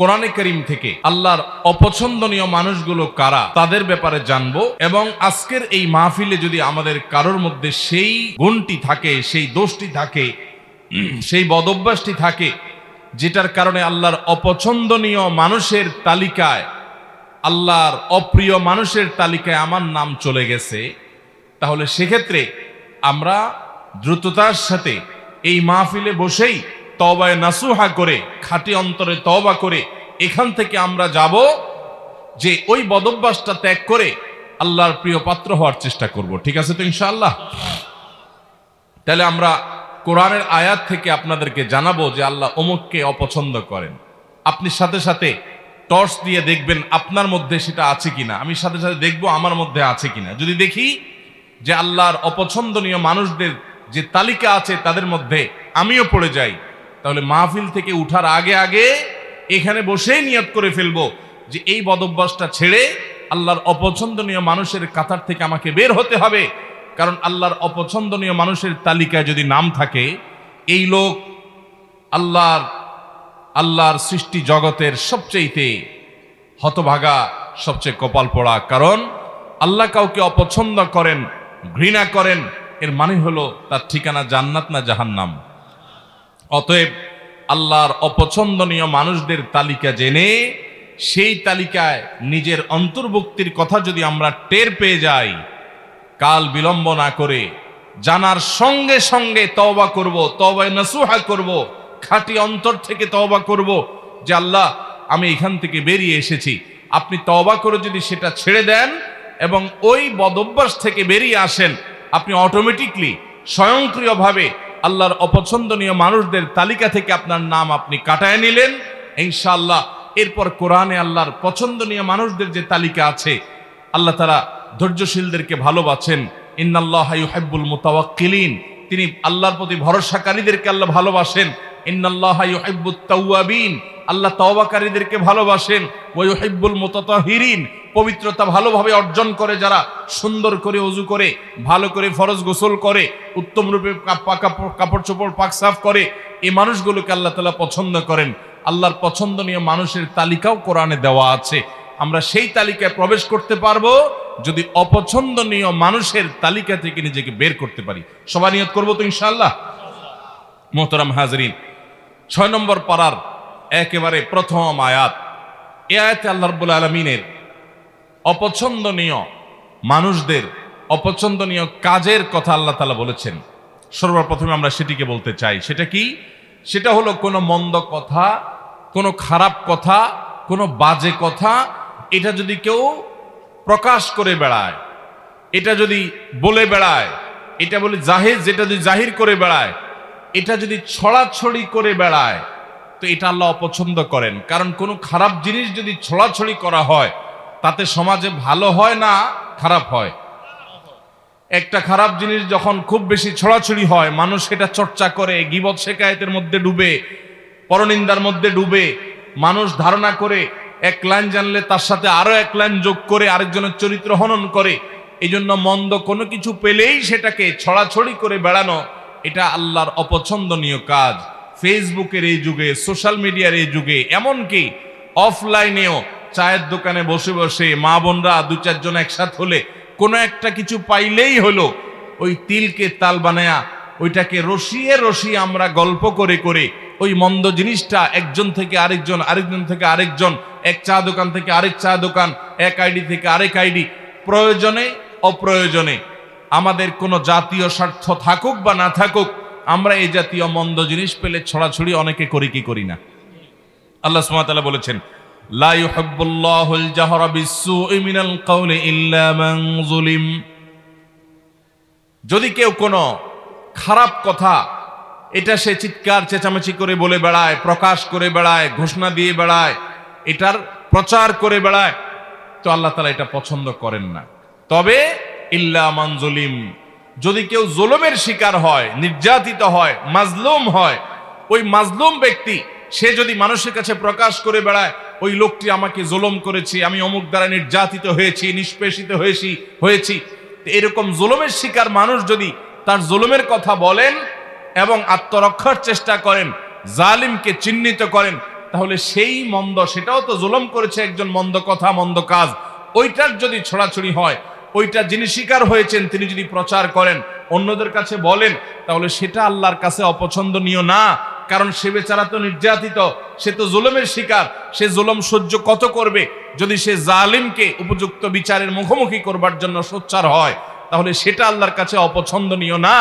কোরআনে কারীম থেকে আল্লাহর অপছন্দনীয় মানুষগুলো কারা তাদের ব্যাপারে জানবো। এবং আজকের এই মাহফিলে যদি আমাদের কারোর মধ্যে সেই গুণটি থাকে, সেই দোষটি থাকে, সেই বদঅভ্যাসটি থাকে যেটার কারণে আল্লাহর অপছন্দনীয় মানুষের তালিকায়, আল্লাহর অপ্রিয় মানুষের তালিকায় আমার নাম চলে গেছে, তাহলে সেক্ষেত্রে আমরা দ্রুততার সাথে এই মাহফিলে বসেই তওবায়ে নাসুহা করে, খাঁটি অন্তরে তওবা করে এখান থেকে আমরা যাব যে ওই বদঅভ্যাসটা ত্যাগ করে আল্লাহর প্রিয় পাত্র হওয়ার চেষ্টা করব। ঠিক আছে তো ইনশাআল্লাহ? তাহলে আমরা কোরআনের আয়াত থেকে আপনাদেরকে জানাবো যে আল্লাহ অমুককে অপছন্দ করেন। আপনি সাথে সাথে টর্চ দিয়ে দেখবেন আপনার মধ্যে সেটা আছে কিনা, আমি সাথে সাথে দেখবো আমার মধ্যে আছে কিনা। যদি দেখি যে আল্লাহর অপছন্দনীয় মানুষদের যে তালিকা আছে তাদের মধ্যে আমিও পড়ে যাই, তাহলে মাহফিল থেকে উঠার আগে আগে এখানে বসেই নিয়ত করে ফেলবো যে এই বদঅভ্যাসটা ছেড়ে আল্লাহর অপছন্দনীয় মানুষের কাতার থেকে আমাকে বের হতে হবে। কারণ আল্লাহর অপছন্দনীয় মানুষের তালিকায় যদি নাম থাকে, এই লোক আল্লাহর সৃষ্টি জগতের সবচেয়ে হতভাগা, সবচেয়ে কপাল পোড়া। কারণ আল্লাহ কাউকে অপছন্দ করেন, ঘৃণা করেন, এর মানে হলো তার ঠিকানা জান্নাত না জাহান্নাম। অতএব আল্লাহর অপছন্দনীয় মানুষদের তালিকা জেনে সেই তালিকায় নিজের অন্তর্ভুক্তির কথা যদি আমরা টের পেয়ে যাই, কাল বিলম্ব না করে জানার সঙ্গে সঙ্গে তওবা করব, তওবায়ে নাসুহা করব, খাঁটি অন্তর থেকে তওবা করব যে আল্লাহ আমি এখান থেকে বেরিয়ে এসেছি। আপনি তওবা করে যদি সেটা ছেড়ে দেন এবং ওই বদঅভ্যাস থেকে বেরিয়ে আসেন, আপনি অটোমেটিকলি স্বয়ংক্রিয়ভাবে আল্লাহর অপছন্দনীয় মানুষদের তালিকা থেকে আপনার নাম আপনি কাটায় নিলেন ইনশাআল্লাহ। এরপর কোরআনে আল্লাহর পছন্দনীয় মানুষদের যে তালিকা আছে, আল্লাহ তাআলা ধৈর্যশীলদেরকে ভালোবাসেন। ইন্নাল্লাহা ইউহিব্বুল মুতাওয়াক্কিলিন, তিনি আল্লাহর প্রতি ভরসাকারীদেরকে আল্লাহ ভালোবাসেন। ইন্নাল্লাহা ইউহিব্বুত তাওয়াবিন, আল্লাহ তওবাকারীদেরকে ভালোবাসেন। ওয়া ইউহিব্বুল মুতাতাহিরিন, পবিত্রতা ভালোভাবে অর্জন করে যারা, সুন্দর করে ওযু করে, ভালো করে ফরজ গোসল করে, উত্তম রূপে কাপড় চোপড় পাক সাফ করে, এই মানুষগুলোকে আল্লাহ তাআলা পছন্দ করেন। আল্লাহর পছন্দনীয় মানুষের তালিকাও কোরআনে দেওয়া আছে। আমরা সেই তালিকায় প্রবেশ করতে পারবো যদি অপছন্দনীয় মানুষের তালিকা থেকে নিজেকে বের করতে পারি। সবাই নিয়ত করবো তো ইনশাআল্লাহ? মোহতারাম হাজরিন, 6 নম্বর পারার একেবারে প্রথম আয়াত। এই আয়াতে আল্লাহ রাব্বুল আলামিনের অপছন্দনীয় মানুষদের অপছন্দনীয় কাজের কথা আল্লাহ তাআলা বলেছেন। সর্বপ্রথমে আমরা সেটিকে বলতে চাই। সেটা কি? সেটা হলো কোনো মন্দ কথা, কোনো খারাপ কথা, কোনো বাজে কথা, এটা যদি কেউ প্রকাশ করে বেড়ায়, এটা যদি বলে বেড়ায়, এটা বলে জাহির, যেটা যদি জাহির করে বেড়ায়, এটা যদি ছড়াছড়ি করে বেড়ায়, তো এটা আল্লাহ অপছন্দ করেন। কারণ কোনো খারাপ জিনিস যদি ছড়াছড়ি করা হয়, তাতে সমাজে ভালো হয় না খারাপ হয়? একটা খারাপ জিনিস যখন খুব বেশি ছড়াছড়ি হয়, মানুষ সেটা চর্চা করে, গীবত শিকায়েতের মধ্যে ডুবে, পরনিন্দার মধ্যে ডুবে, মানুষ ধারণা করে এক লাইন জানলে তার সাথে আরো এক লাইন যোগ করে আরেকজনের চরিত্র হনন করে। এই জন্য মন্দ কোনো কিছু পেলেই সেটাকে ছড়াছড়ি করে বেড়ানো, এটা আল্লাহর অপছন্দনীয় কাজ। ফেসবুকের এই যুগে, সোশ্যাল মিডিয়ার এই যুগে, এমনকি অফলাইনেও চায়ের দোকানে বসে বসে মা বোনরা 2-4 জন একসাথে হলে কোনো একটা কিছু পাইলেই হলো, ওই তিলকে তাল বানায়া ওইটাকে রসিয়ে রসিয়ে আমরা গল্প করে করে ওই মন্দ জিনিসটা একজন থেকে আরেকজন, আরেকজন থেকে আরেকজন, এক চা দোকান থেকে আরেক চা দোকান, এক আইডি থেকে আরেক আইডি, প্রয়োজনে অপ্রয়োজনে আমাদের কোনো জাতীয় স্বার্থ থাকুক বা না থাকুক, আমরা এই জাতীয় মন্দ জিনিস পেলে ছড়াছড়ি অনেকে করি কি করি না? আল্লাহ সুবহানাহু ওয়া তাআলা বলেছেন, লা ইউহিব্বুল্লাহুল জাহরা বিসসুই মিনাল কাওলি ইল্লা মান যুলিম। যদি কেউ কোনো খারাপ কথা, এটা সে চিৎকার চেঁচামেচি করে বলে বেড়ায়, প্রকাশ করে বেড়ায়, ঘোষণা দিয়ে বেড়ায়, এটার প্রচার করে বেড়ায়, তো আল্লাহ তাআলা এটা পছন্দ করেন না। তবে ইল্লা মান যুলিম, যদি কেউ জুলুমের শিকার হয়, নির্যাতিত হয়, মাজলুম হয়, ওই মাজলুম ব্যক্তি সে যদি মানুষের কাছে প্রকাশ করে বেড়ায়, ওই লোকটি আমাকে জুলুম করেছে, আমি অমুক দ্বারা নির্যাতিত হয়েছি, নিষ্পেষিত হয়েছি, এরকম জুলুমের শিকার মানুষ যদি তার জুলুমের কথা বলেন এবং আত্মরক্ষার চেষ্টা করেন, জালিমকে চিহ্নিত করেন, তাহলে সেই মন্দ, সেটাও তো জুলুম করেছে একজন, মন্দ কথা মন্দ কাজ, ওইটার যদি ছড়াছড়ি হয়, ওইটা যিনি শিকার হয়েছেন তিনি যদি প্রচার করেন, অন্যদের কাছে বলেন, তাহলে সেটা আল্লাহর কাছে অপছন্দনীয় না। কারণ সে বেচারা তো নির্যাতিত, সে তো জুলুমের শিকার, সে জুলুম সহ্য কত করবে। যদি সে জালিমকে উপযুক্ত বিচারের মুখোমুখি করবার জন্য সোচ্চার হয়, তাহলে সেটা আল্লাহর কাছে অপছন্দনীয় না।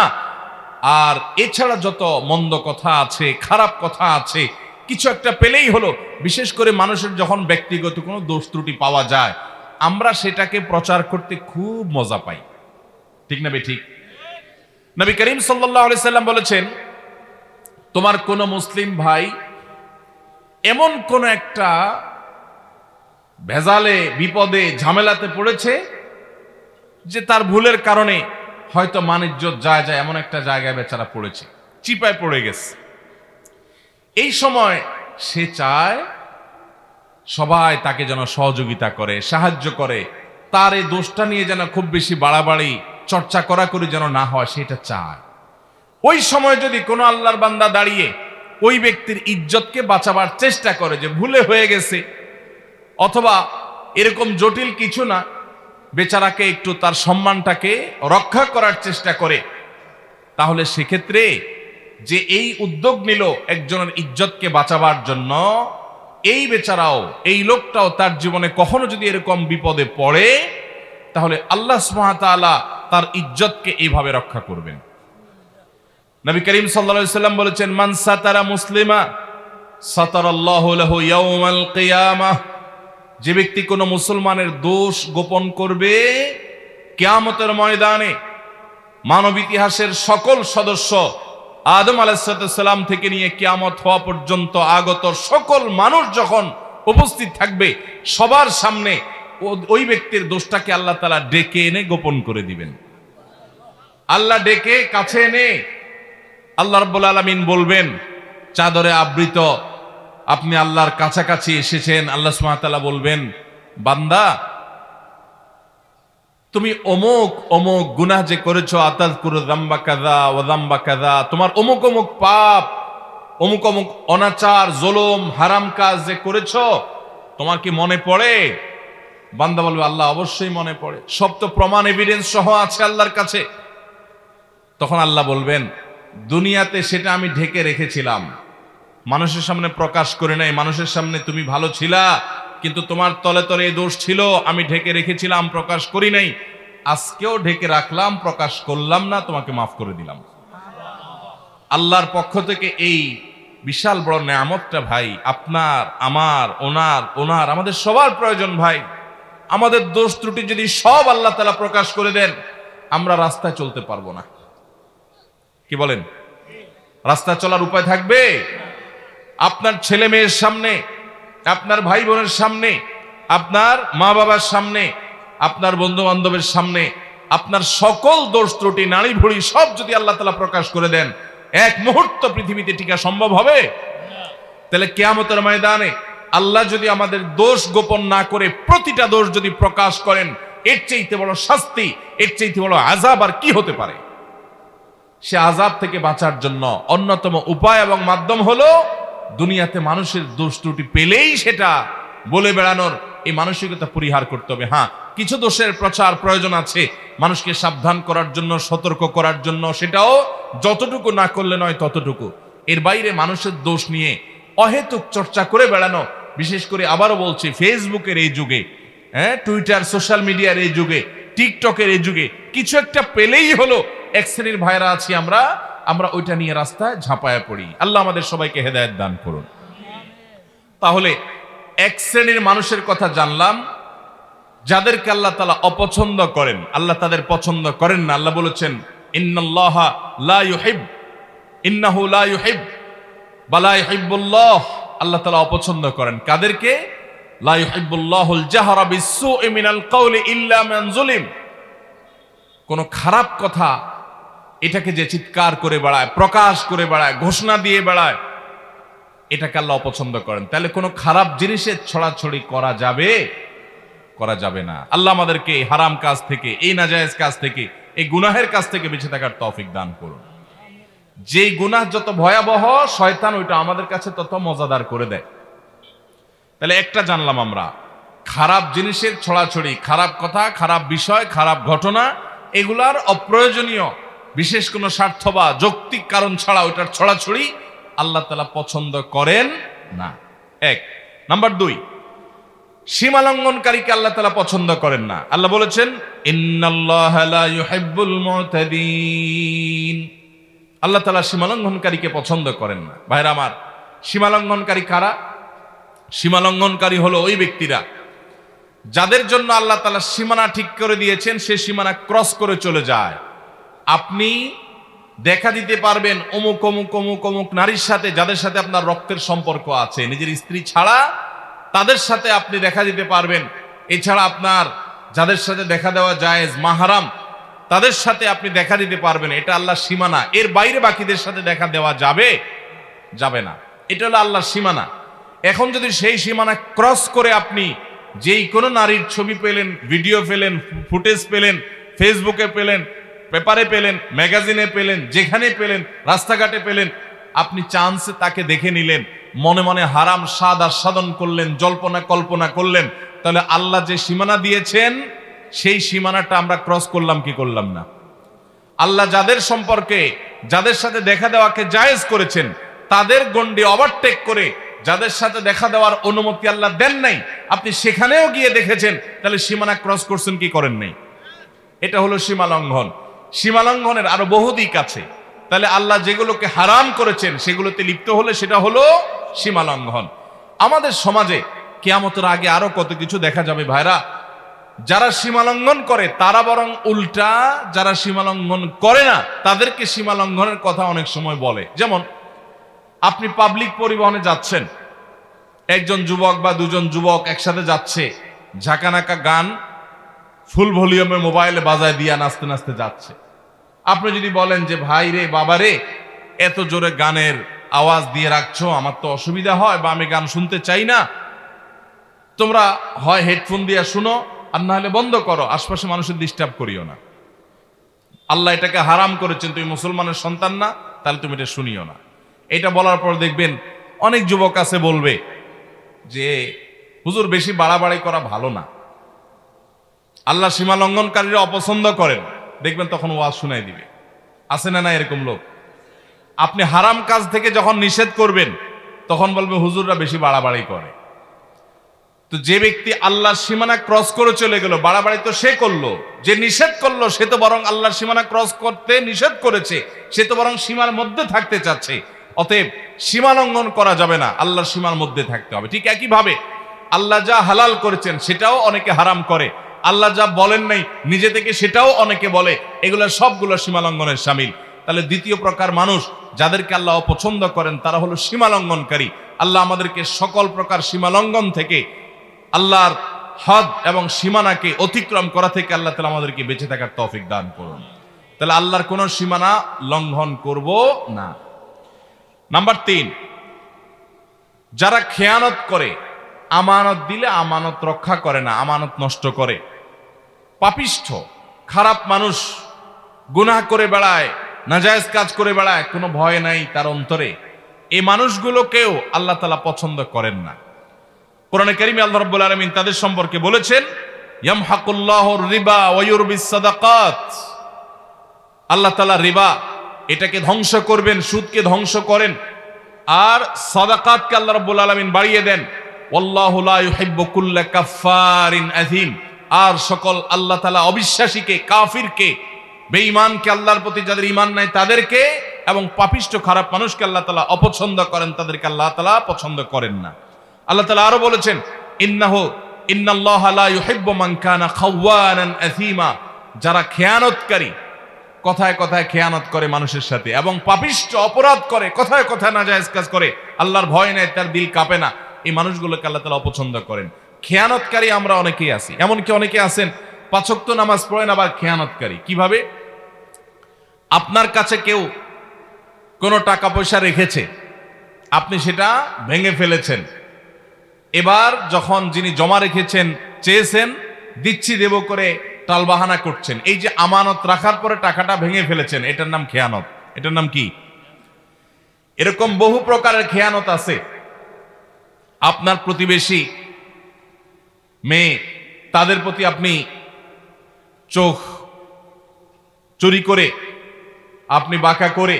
আর এছাড়া যত মন্দ কথা আছে, খারাপ কথা আছে, কিছু একটা পেলেই হলো, বিশেষ করে মানুষের যখন ব্যক্তিগত কোনো দোষ ত্রুটি পাওয়া যায়, আমরা সেটাকে প্রচার করতে খুব মজা পাই, ঠিক না ঠিক? নবী করিম সাল্লাল্লাহু আলাইহি সাল্লাম বলেছেন, তোমার কোন মুসলিম ভাই এমন কোন একটা ভেজালে, বিপদে, ঝামেলাতে পড়েছে যে তার ভুলের কারণে হয়তো মান-ইজ্জত যায় এমন একটা জায়গায় বেচারা পড়েছে, চিপায় পড়ে গেছে। এই সময় সে চায় সবাই তাকে যেন সহযোগিতা করে, সাহায্য করে, তার এই দোষটা নিয়ে যেন খুব বেশি বাড়াবাড়ি চর্চা করা করে যেন না হয়, সেটা চায়। ওই সময় যদি কোনো আল্লাহর বান্দা দাঁড়িয়ে ওই ব্যক্তির ইজ্জতকে বাঁচাবার চেষ্টা করে, যে ভুলে হয়ে গেছে, অথবা এরকম জটিল কিছু না, বেচারাকে একটু তার সম্মানটাকে রক্ষা করার চেষ্টা করে, তাহলে সেক্ষেত্রে যে এই উদ্যোগ নিল একজনের ইজ্জতকে বাঁচাবার জন্য, এই বেচারাও, এই লোকটাও তার জীবনে কখনো যদি এরকম বিপদে পড়ে, তাহলে আল্লাহ সুবহানাহু ওয়া তাআলা তার ইজ্জতকে এইভাবে রক্ষা করবেন। নবী করিম সাল্লাল্লাহু আলাইহি সাল্লাম বলেছেন, মান সাতারা মুসলিমা সাতারাল্লাহু লাহু ইয়াউমাল কিয়ামাহ। যে ব্যক্তি কোনো মুসলমানের দোষ গোপন করবে, কিয়ামতের ময়দানে মানব ইতিহাসের সকল সদস্য, আদম আলাইহিস সালাম থেকে নিয়ে কিয়ামত হওয়া পর্যন্ত আগত সকল মানুষ যখন উপস্থিত থাকবে, সবার সামনে ওই ব্যক্তির দোষটাকে আল্লাহ তাআলা ডেকে এনে গোপন করে দিবেন। আল্লাহ ডেকে কাছে এনে আল্লাহ রাব্বুল আলামিন বলবেন, চাদরে আবৃত, আপনি আল্লাহর কাছাকাছি এসেছেন। আল্লাহ সুবহানাহু ওয়া তাআলা বলবেন, বান্দা তুমি অমুক অমুক গুনাহ যে করেছো, আতাযকুরু যামবা কাযা ওয়া যামবা কাযা, তোমার অমুক অমুক পাপ, অমুক অমুক অনাচার, জুলুম, হারাম কাজ যে করেছো, তোমার কি মনে পড়ে? বান্দা বলবে, আল্লাহ অবশ্যই মনে পড়ে, সব তো প্রমাণ এভিডেন্স সহ আছে আল্লাহর কাছে। তখন আল্লাহ বলবেন, দুনিয়াতে সেটা আমি ঢেকে রেখেছিলাম, মানুষের সামনে প্রকাশ করে নাই। মানুষের সামনে তুমি ভালো ছিলা, কিন্তু তোমার তলে তলে এই দোষ ছিল, আমি ঢেকে রেখেছিলাম, প্রকাশ করি নাই। আজকেও ঢেকে রাখলাম, প্রকাশ করলাম না, তোমাকে মাফ করে দিলাম। আল্লাহর পক্ষ থেকে এই বিশাল বড় নেয়ামতটা ভাই, আপনার, আমার, ওনার আমাদের সবার প্রয়োজন ভাই। আমাদের দোষ ত্রুটি যদি সব আল্লাহ তাআলা প্রকাশ করে দেন, আমরা রাস্তায় চলতে পারবো না। কি বলেন? রাস্তায় চলার উপায় থাকবে? আপনার ছেলে মেয়ের সামনে, আপনার ভাই বোনের সামনে, আপনার মা বাবার সামনে, আপনার বন্ধু বান্ধবের সামনে, আপনার সকল দোষ ত্রুটি, নাড়ি ভুড়ি সব যদি আল্লাহ তাআলা প্রকাশ করে দেন, এক মুহূর্ত পৃথিবীতে টিকা সম্ভব হবে? তাহলে কিয়ামতের ময়দানে আল্লাহ যদি আমাদের দোষ গোপন না করে প্রতিটা দোষ যদি প্রকাশ করেন, এর চাইতে বড় শাস্তি, এর চাইতে বড় আযাব আর কি হতে পারে? সে আযাব থেকে বাঁচার জন্য অন্যতম উপায় এবং মাধ্যম হলো দুনিয়াতে মানুষের দোষ ত্রুটি পেলেই সেটা বলে বেড়ানোর এই মানসিকতা পরিহার করতে হবে। হ্যাঁ, কিছু দোষের প্রচার প্রয়োজন আছে, মানুষকে সাবধান করার জন্য, সতর্ক করার জন্য, সেটাও যতটুকু না করলে নয় ততটুকু। এর বাইরে মানুষের দোষ নিয়ে অহেতুক চর্চা করে বেড়ানো, বিশেষ করে আবারও বলছি, ফেসবুকের এই যুগে, টুইটার, সোশ্যাল মিডিয়ার এই যুগে, টিকটকের এই যুগে, কিছু একটা পেলেই হলো এক শ্রেণীর ভাইরা আছি আমরা ওইটা নিয়ে রাস্তায় ঝাঁপায়া পড়ি। আল্লাহ আমাদের সবাইকে হেদায়েত দান করুন। তাহলে এক শ্রেণীর মানুষের কথা জানলাম, যাদেরকে আল্লাহ তাআলা অপছন্দ করেন, আল্লাহ তাদের পছন্দ করেন না। আল্লাহ বলেছেন, ইন্নাল্লাহা লা ইউহিব, ইন্নাহু লা ইউহিব বা লা ইউহিব্বুল্লাহ। আল্লাহ তাআলা অপছন্দ করেন কাদেরকে? লা ইউহিব্বুল্লাহুল জাহরা বিসসুই মিনাল কাওলি ইল্লা মান যুলিম। কোন খারাপ কথা, এটাকে যে চিৎকার করে বেড়ায়, প্রকাশ করে বেড়ায়, ঘোষণা দিয়ে বেড়ায়, এটাকে আল্লাহ অপছন্দ করেন। তাহলে কোনো খারাপ জিনিসের ছড়াছড়ি করা যাবে? করা যাবে না। আল্লাহ আমাদেরকে এই হারাম কাজ থেকে, এই নাজায়েজ কাজ থেকে, এই গুনাহের কাজ থেকে বেঁচে থাকার তৌফিক দান করুন। যেই গুনাহ যত ভয়াবহ, শয়তান ওইটা আমাদের কাছে তত মজাদার করে দেয়। তাহলে একটা জানলাম আমরা, খারাপ জিনিসের ছড়াছড়ি, খারাপ কথা, খারাপ বিষয়, খারাপ ঘটনা, এগুলার অপ্রয়োজনীয় বিশেষ কোনো স্বার্থ বা যৌক্তিক কারণ ছাড়া ওইটার ছড়াছড়ি আল্লাহ তাআলা পছন্দ করেন না। এক। নাম্বার 2, সীমা লঙ্ঘনকারীকে আল্লাহ তাআলা পছন্দ করেন না। আল্লাহ বলেছেন ইন্নাল্লাহা লা ইউহিব্বুল মুতাদিন, আল্লাহ তাআলা সীমা লঙ্ঘনকারীকে পছন্দ করেন না। ভাইরা আমার, সীমা লঙ্ঘনকারী কারা? সীমা লঙ্ঘনকারী হলো ওই ব্যক্তিরা যাদের জন্য আল্লাহ তাআলা সীমানা ঠিক করে দিয়েছেন, সে সীমানা ক্রস করে চলে যায়। আপনি দেখা দিতে পারবেন অমুক অমুক অমুক অমুক নারীর সাথে, যাদের সাথে আপনার রক্তের সম্পর্ক আছে, নিজের স্ত্রী ছাড়া তাদের সাথে আপনি দেখা দিতে পারবেন। এছাড়া আপনার যাদের সাথে দেখা দেওয়া জায়েজ, মাহরাম, তাদের সাথে আপনি দেখা দিতে পারবেন। এটা আল্লাহর সীমানা। এর বাইরে বাকিদের সাথে দেখা দেওয়া যাবে যাবে না। এটা হলো আল্লাহর সীমানা। এখন যদি সেই সীমানা ক্রস করে আপনি যেই কোনো নারীর ছবি পেলেন, ভিডিও পেলেন, ফুটেজ পেলেন, ফেসবুকে পেলেন, পেপারে পেলেন, ম্যাগাজিনে পেলেন, যেখানে পেলেন, রাস্তাঘাটে পেলেন, আপনি চান্সে তাকে দেখে নিলেন, মনে মনে হারাম স্বাদ আস্বাদন করলেন, জল্পনা কল্পনা করলেন, তাহলে আল্লাহ যে সীমানা দিয়েছেন সেই সীমানাটা আমরা ক্রস করলাম কি করলাম না? আল্লাহ যাদের সম্পর্কে, যাদের সাথে দেখা দেওয়াকে জায়েজ করেছেন, তাদের গণ্ডি ওভারটেক করে যাদের সাথে দেখা দেওয়ার অনুমতি আল্লাহ দেন নাই, আপনি সেখানেও গিয়ে দেখেছেন, তাহলে সীমানা ক্রস করছেন কি করেন নাই? এটা হলো সীমা লঙ্ঘন। সীমা লঙ্ঘনের আরো বহু দিক আছে। তাহলে আল্লাহ যেগুলোকে হারাম করেছেন সেগুলোতে লিপ্ত হলে সেটা হলো সীমা লঙ্ঘন। আমাদের সমাজে কিয়ামতের আগে আরো কত কিছু দেখা যাবে ভাইরা। যারা সীমা লঙ্ঘন করে তারা বরং উল্টা যারা সীমা লঙ্ঘন করে না তাদেরকে সীমা লঙ্ঘনের কথা অনেক সময় বলে। যেমন আপনি পাবলিক পরিবহনে যাচ্ছেন, একজন যুবক বা দুজন যুবক একসাথে যাচ্ছে, ঝাঁকানাকা গান ফুল ভলিউমে মোবাইলে বাজায় দিয়া নাচতে নাচতে যাচ্ছে। আপনি যদি বলেন যে ভাই রে, বাবা রে, এত জোরে গানের আওয়াজ দিয়ে রাখছো, আমার তো অসুবিধা হয় বা আমি গান শুনতে চাই না, তোমরা হয় হেডফোন দিয়ে শুনো আর না হলে বন্ধ করো, আশপাশে মানুষের ডিস্টার্ব করিও না। আল্লাহ এটাকে হারাম করেছেন, তুমি মুসলমানের সন্তান না, তাহলে তুমি এটা শুনিও না। এটা বলার পর দেখবেন অনেক যুবক আছে বলবে যে হুজুর বেশি বাড়াবাড়ি করা ভালো না, আল্লাহ সীমা লঙ্ঘনকারীরা অপছন্দ করেন। দেখবেন তখন ওয়াজ শুনাই দিবে। আছে না না এরকম লোক? আপনি হারাম কাজ থেকে যখন নিষেধ করবেন তখন বলবে হুজুররা বেশি বাড়াবাড়ি করে। তো যে ব্যক্তি আল্লাহর সীমানা ক্রস করে চলে গেল, বাড়াবাড়ি তো সে করলো, যে নিষেধ করলো সে তো বরং আল্লাহর সীমানা ক্রস করতে নিষেধ করেছে, সে তো বরং সীমার মধ্যে থাকতে চাচ্ছে। অতএব সীমা লঙ্ঘন করা যাবে না, আল্লাহর সীমার মধ্যে থাকতে হবে। ঠিক একইভাবে আল্লাহ যা হালাল করেছেন সেটাও অনেকে হারাম করে, আল্লাহ যা বলেন নাই নিজে থেকে সেটাও অনেকে বলে, এগুলো সবগুলো সীমা লঙ্ঘনের শামিল। তাহলে দ্বিতীয় প্রকার মানুষ যাদেরকে আল্লাহ অপছন্দ করেন তারা হলো সীমা লঙ্ঘনকারী। আল্লাহ আমাদেরকে সকল প্রকার সীমা লঙ্ঘন থেকে, আল্লাহর হদ এবং সীমানাকে অতিক্রম করা থেকে আল্লাহ তাআলা আমাদেরকে বেঁচে থাকার তৌফিক দান করুন। তাহলে আল্লাহর কোন সীমানা লঙ্ঘন করব না। নাম্বার 3, যারা খেয়ানত করে, আমানত দিলে আমানত রক্ষা করে না, আমানত নষ্ট করে, পাপিষ্ঠ খারাপ মানুষ, গুনাহ করে বেড়ায়, নাজায়েজ কাজ করে বেড়ায়, কোনো ভয় নাই তার অন্তরে, এই মানুষগুলোকেও আল্লাহ তাআলা পছন্দ করেন না। কোরআনে কারীমে আল্লাহ রাব্বুল আলামিন তাদের সম্পর্কে বলেছেন ইয়ামহাকুল্লাহুর রিবা ওয়া ইউরবিস সাদাকাত। আল্লাহ তাআলা রিবা এটাকে ধ্বংস করবেন, সুদকে ধ্বংস করেন, আর সাদাকাতকে আল্লাহ রাব্বুল আলামিন বাড়িয়ে দেন। ওয়াল্লাহু লা ইউহিব্বু কুল্লা কাফফারিন আযীম। আর সকল আল্লাহ তাআলা অবিশ্বাসীকে, কাফিরকে, বেঈমানকে, আল্লাহর প্রতি যাদের ঈমান নাই তাদেরকে, এবং পাপিষ্ঠ খারাপ মানুষকে আল্লাহ তাআলা অপছন্দ করেন, তাদেরকে আল্লাহ তাআলা পছন্দ করেন না। আল্লাহ তাআলা আরো বলেছেন ইন্নাল্লাহা লা ইউহিব্বু মান কানা খাওয়ানান আযীমা। যারা খেয়ানতকারী, কথায় কথায় খেয়ানত করে মানুষের সাথে, এবং পাপিষ্ঠ অপরাধ করে, কথায় কথায় নাজায়েজ কাজ করে, আল্লাহর ভয় নেই, তার দিল কাঁপে না, এই মানুষগুলোকে আল্লাহ তাআলা অপছন্দ করেন। খেয়ানতকারী আমরা অনেকেই আছি, এমনকি অনেকে আছেন 5 ওয়াক্ত নামাজ পড়েন আবার খেয়ানতকারী। কিভাবে? আপনার কাছে কেউ কোনো টাকা পয়সা রেখেছে, আপনি সেটা ভেঙে ফেলেছেন, এবার যখন যিনি জমা রেখেছেন চেয়েছেন, দিচ্ছি দেব করে টালবাহানা করছেন। এই যে আমানত রাখার পরে টাকাটা ভেঙে ফেলেছেন, এটার নাম খেয়ানত। এটার নাম কি? এরকম বহু প্রকারের খেয়ানত আছে। আপনার প্রতিবেশী মেয়ে, তাদের প্রতি আপনি চোখ চুরি করে, আপনি বাঁকা করে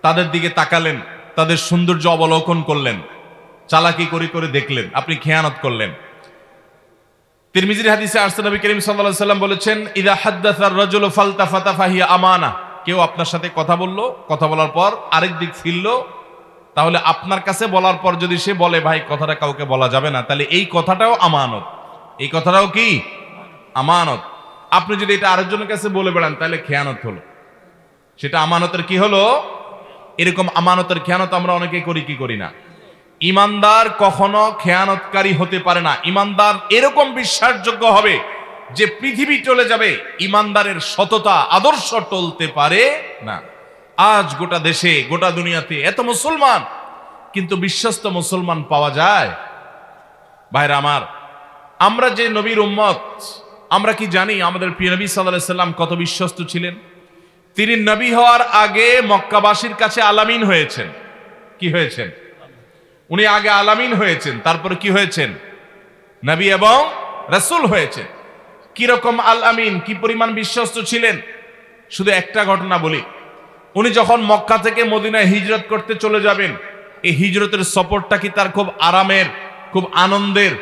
তাদের দিকে তাকালেন, তাদের সৌন্দর্য অবলোকন করলেন, চালাকি করে করে দেখলেন, আপনি খেয়ানত করলেন। তিরমিজির হাদিসে আসছে, নবী করিম সাল্লাল্লাহু আলাইহি ওয়াসাল্লাম বলেছেন, ইযা হাদ্দাসা আর-রাজুলু ফালতাফাতা ফাহিয়া আমানা। কেউ আপনার সাথে কথা বললো, কথা বলার পর আরেক দিক ফিরলো, তাহলে আপনার কাছে বলার পর যদি সে বলে ভাই কথাটা কাউকে বলা যাবে না, তাহলে এই কথাটাও আমানত। এই কথাটাও কি আমানত। আপনি যদি এটা আরেকজনের কাছে বলে বেড়ান তাহলে খেয়ানত হলো, সেটা আমানতের কি হলো? এরকম আমানতের খেয়ানত আমরা অনেকে করি কি করি না। ইমানদার কখনো খেয়ানতকারী হতে পারে না। ইমানদার এরকম বিশ্বাসযোগ্য হবে যে পৃথিবী চলে যাবে, ইমানদারের সততা আদর্শ টলতে পারে না। আজ গোটা দেশে, গোটা দুনিয়াতে এত মুসলমান, কিন্তু বিশ্বস্ত মুসলমান পাওয়া যায়? ভাইরা আমার, আমরা যে নবীর উম্মত, আমরা কি জানি আমাদের প্রিয় নবী সাল্লাল্লাহু আলাইহি সাল্লাম কত বিশ্বস্ত ছিলেন? তিনি নবী হওয়ার আগে মক্কাবাসীর কাছে আলামিন হয়েছেন। কি হয়েছেন? উনি আগে আলামিন হয়েছেন, তারপরে কি হয়েছেন? নবী এবং রাসূল হয়েছেন। কিরকম আলামিন, কি পরিমাণ বিশ্বস্ত ছিলেন? শুধু একটা ঘটনা বলি। উনি যখন মক্কা থেকে মদিনায় হিজরত করতে চলে যাবেন, এই হিজরতের সফরটা কি তার খুব আরামের, খুব আনন্দের,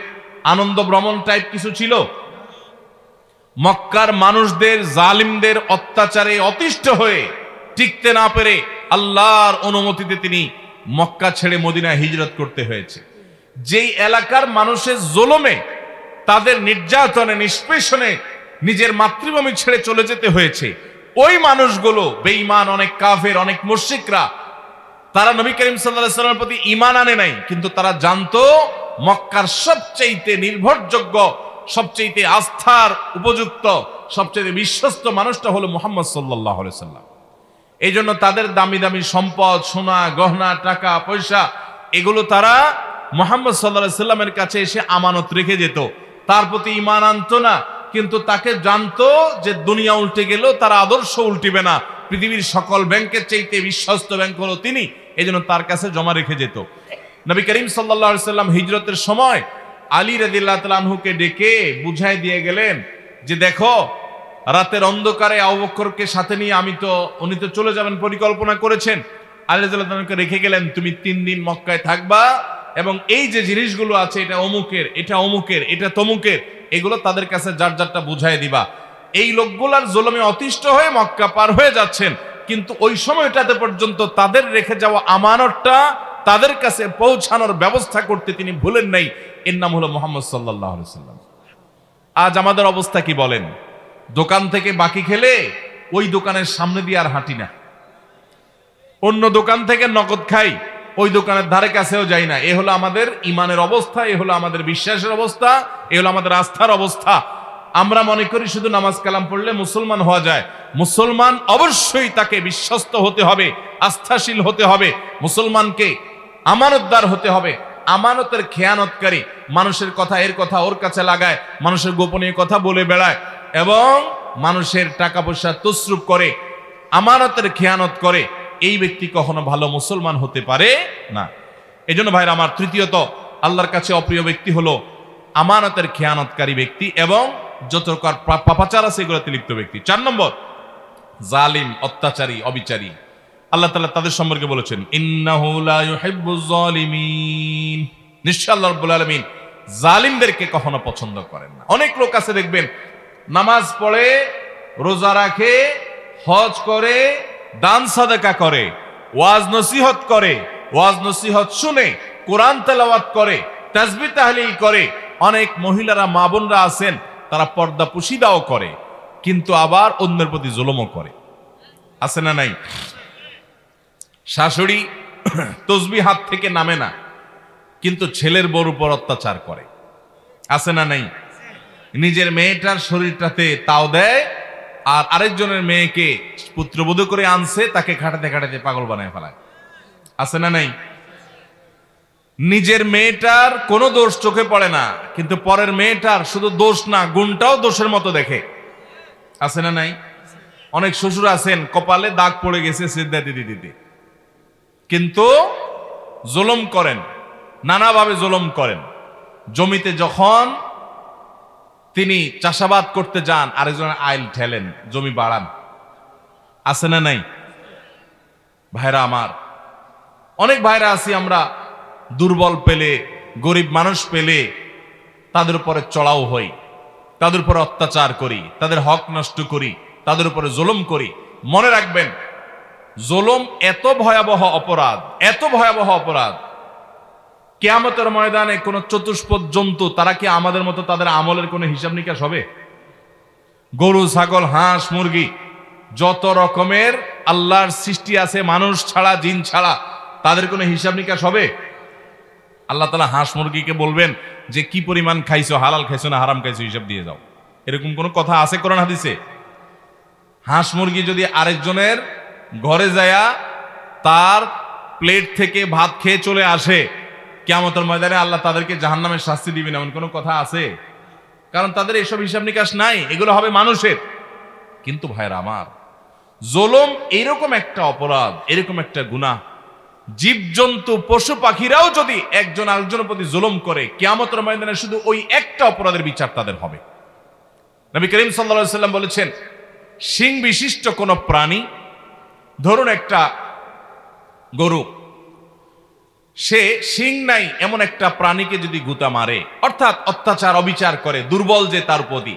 আনন্দ ভ্রমণ টাইপ কিছু ছিল? মক্কার মানুষদের, জালিমদের অত্যাচারে অতিষ্ঠ হয়ে টিকতে না পেরে আল্লাহর অনুমতিতে তিনি মক্কা ছেড়ে মদিনায় হিজরত করতে হয়েছে। যেই এলাকার মানুষের জুলুমে, তাদের নির্যাতনে, নিষ্পেষণে নিজের মাতৃভূমি ছেড়ে চলে যেতে হয়েছে, ওই মানুষগুলো বেঈমান, অনেক কাফের, অনেক মুশরিকরা, তারা নবী করিম সাল্লাল্লাহু আলাইহি ওয়াসাল্লামের প্রতি ঈমান আনে নাই, কিন্তু তারা জানতো মক্কার সবচেয়ে নির্ভরযোগ্য, সবচেয়ে আস্থার উপযুক্ত, সবচেয়ে বিশ্বস্ত মানুষটা হলো মুহাম্মদ সাল্লাল্লাহু আলাইহি ওয়াসাল্লাম। এই জন্য তাদের দামি দামি সম্পদ, সোনা গহনা, টাকা পয়সা, এগুলো তারা মুহাম্মদ সাল্লাল্লাহু আলাইহি ওয়াসাল্লামের কাছে এসে আমানত রেখে যেত। তার প্রতি ঈমান আনতো না, কিন্তু তাকে জানতো যে দুনিয়া উল্টে গেল তার আদর্শ উল্টিবে না, পৃথিবীর সকল ব্যাংকের চাইতে বিশ্বস্ত ব্যাংক হলো তিনি, এই জন্য তার কাছে জমা রেখে যেত। নবী করিম সাল্লাল্লাহু আলাইহি ওয়াসাল্লাম হিজরতের সময় আলী রাদিয়াল্লাহু তাআলা আনহুকে ডেকে বুঝাই দিয়ে গেলেন যে দেখো, রাতের অন্ধকারে আবু বকরকে সাথে নিয়ে উনি তো চলে যাবেন পরিকল্পনা করেছেন, আলী রাদিয়াল্লাহু তাআলাকে রেখে গেলেন, তুমি 3 দিন মক্কায় থাকবা এবং এই যে জিনিসগুলো আছে, এটা অমুকের, এটা অমুকের, এটা তমুকের, এগুলো তাদের কাছে যার যারটা বুঝাই দিবা। এই লোকগুলার জুলুমে অতিষ্ঠ হয়ে মক্কা পার হয়ে যাচ্ছেন, কিন্তু ওই সময়টাতে পর্যন্ত তাদের রেখে যাওয়া আমানতটা তাদের কাছে পৌঁছানোর ব্যবস্থা করতে তিনি ভুলেন নাই। এর নাম হলো মুহাম্মদ সাল্লাল্লাহু আলাইহি ওয়াসাল্লাম। আজ আমাদের অবস্থা কি বলেন? দোকান থেকে বাকি খেলে ওই দোকানের সামনে দিয়ে আর হাঁটি না, অন্য দোকান থেকে নগদ খাই, ওই দোকানের ধারে কাছেও যাই না। এ হলো আমাদের ইমানের অবস্থা, এ হলো আমাদের বিশ্বাসের অবস্থা, এ হলো আমাদের আস্থার অবস্থা। আমরা মনে করি শুধু নামাজ কালাম পড়লে মুসলমান হওয়া যায়। মুসলমান অবশ্যই তাকে বিশ্বস্ত হতে হবে, আস্থাশীল হতে হবে, মুসলমানকে আমানতদার হতে হবে। আমানতের খেয়ানতকারী, মানুষের কথা এর কথা ওর কাছে লাগায়, মানুষের গোপনীয় কথা বলে বেড়ায় এবং মানুষের টাকা পয়সা তসরুপ করে, আমানতের খেয়ানত করে, এই ব্যক্তি কখনো ভালো মুসলমান হতে পারে না। এই জন্য ভাইরা আমার, তৃতীয়ত আল্লাহর কাছে অপ্রিয় ব্যক্তি হলো আমানতের খেয়ানতকারী ব্যক্তি এবং যত প্রকার পাপাচার আছে এগুলোতে লিপ্ত ব্যক্তি। 4 নম্বর, জালিম, অত্যাচারী, অবিচারী। আল্লাহ তাআলা তাদের সম্পর্কে বলেছেন, ইন্নাহু লা ইউহিব্বুজ জালিমিন, নিশ্চয় আল্লাহ রাব্বুল আলামিন জালিমদেরকে কখনো পছন্দ করেন না। অনেক লোক আছে দেখবেন, নামাজ পড়ে, রোজা রাখে, হজ করে, দান সাদাকা করে, ওয়াজ নসিহত করে, ওয়াজ নসিহত শুনে, কোরআন তেলাওয়াত করে, তাসবিহ তাহলিল করে। অনেক মহিলারা, মা বোনরা আছেন, তারা পর্দা পুশিদাও করে, কিন্তু আবার অন্যের প্রতি জুলুমও করে। আছে না নাই? শাশুড়ি তসবিহ হাত থেকে নামে না, কিন্তু ছেলের বউর উপর অত্যাচার করে। আছে না নাই? নিজের মেয়েটার শরীরটাতে তাও দেয়, আর আরেকজনের মেয়েকে পুত্রবধূ করে আনছে, তাকে খাটাতে খাটাতে পাগল বানায় ফেলায়। আছে না নাই? নিজের মেয়েটার কোনো দোষ চোখে পড়ে না, কিন্তু পরের মেয়েটার শুধু দোষ না, গুণটাও দোষের মতো দেখে। আছে না নাই? অনেক শ্বশুর আছেন, কপালে দাগ পড়ে গেছে সিজদা দিতে দিতে, কিন্তু জুলুম করেন, নানাভাবে জুলুম করেন। জমিতে যখন তিনি চাষাবাদ করতে যান, আরেকজনের আইল ঠেলেন, জমি বাড়ান, আছে না নাই? ভাইরা আমার, অনেক ভাইরা আছি আমরা, দুর্বল পেলে, গরিব মানুষ পেলে তাদের উপরে চড়াও হই, তাদের উপরে অত্যাচার করি, তাদের হক নষ্ট করি, তাদের উপরে জুলুম করি। মনে রাখবেন, জুলুম এত ভয়াবহ অপরাধ, এত ভয়াবহ অপরাধ, কিয়ামতের ময়দানে কোন চতুষ্পদ জন্তু তারা কি আমাদের মতো তাদের আমলের কোনো হিসাব নিকাশ হবে? গরু, ছাগল, হাঁস, মুরগি, যত রকমের আল্লাহর সৃষ্টি আছে মানুষ ছাড়া, জিন ছাড়া, তাদের কোনো হিসাব নিকাশ হবে? আল্লাহ তাআলা হাঁস মুরগিকে বলবেন যে কি পরিমাণ খাইছো, হালাল খাইছো না হারাম খাইছো, হিসাব দিয়ে যাও? এরকম কোন কথা আছে কোরআন হাদিসে? হাঁস মুরগি যদি আরেকজনের ঘরে যায়া তার প্লেট থেকে ভাত খেয়ে চলে আসে, কিয়ামতের ময়দানে আল্লাহ তাদেরকে জাহান্নামের শাস্তি দিবেন, এমন কোনো কথা আছে? কারণ তাদের এসব হিসাব নিকাশ নাই, এগুলো হবে মানুষের। কিন্তু ভাইরা আমার, জুলুম এরকম একটা অপরাধ, এরকম একটা গুনাহ, জীবজন্তু পশু পাখিরাও যদি একজন আরেকজনের প্রতি জুলুম করে, কিয়ামতের ময়দানে শুধু ওই একটা অপরাধের বিচার তাদের হবে। নবী করিম সাল্লাল্লাহু আলাইহি ওয়াসাল্লাম বলেছেন, শিং বিশিষ্ট কোন প্রাণী, ধরুন একটা গরু, সে শিং নাই এমন একটা প্রাণীকে যদি গুতা মারে, অর্থাৎ অত্যাচার অবিচার করে, দুর্বল যে তার প্রতি,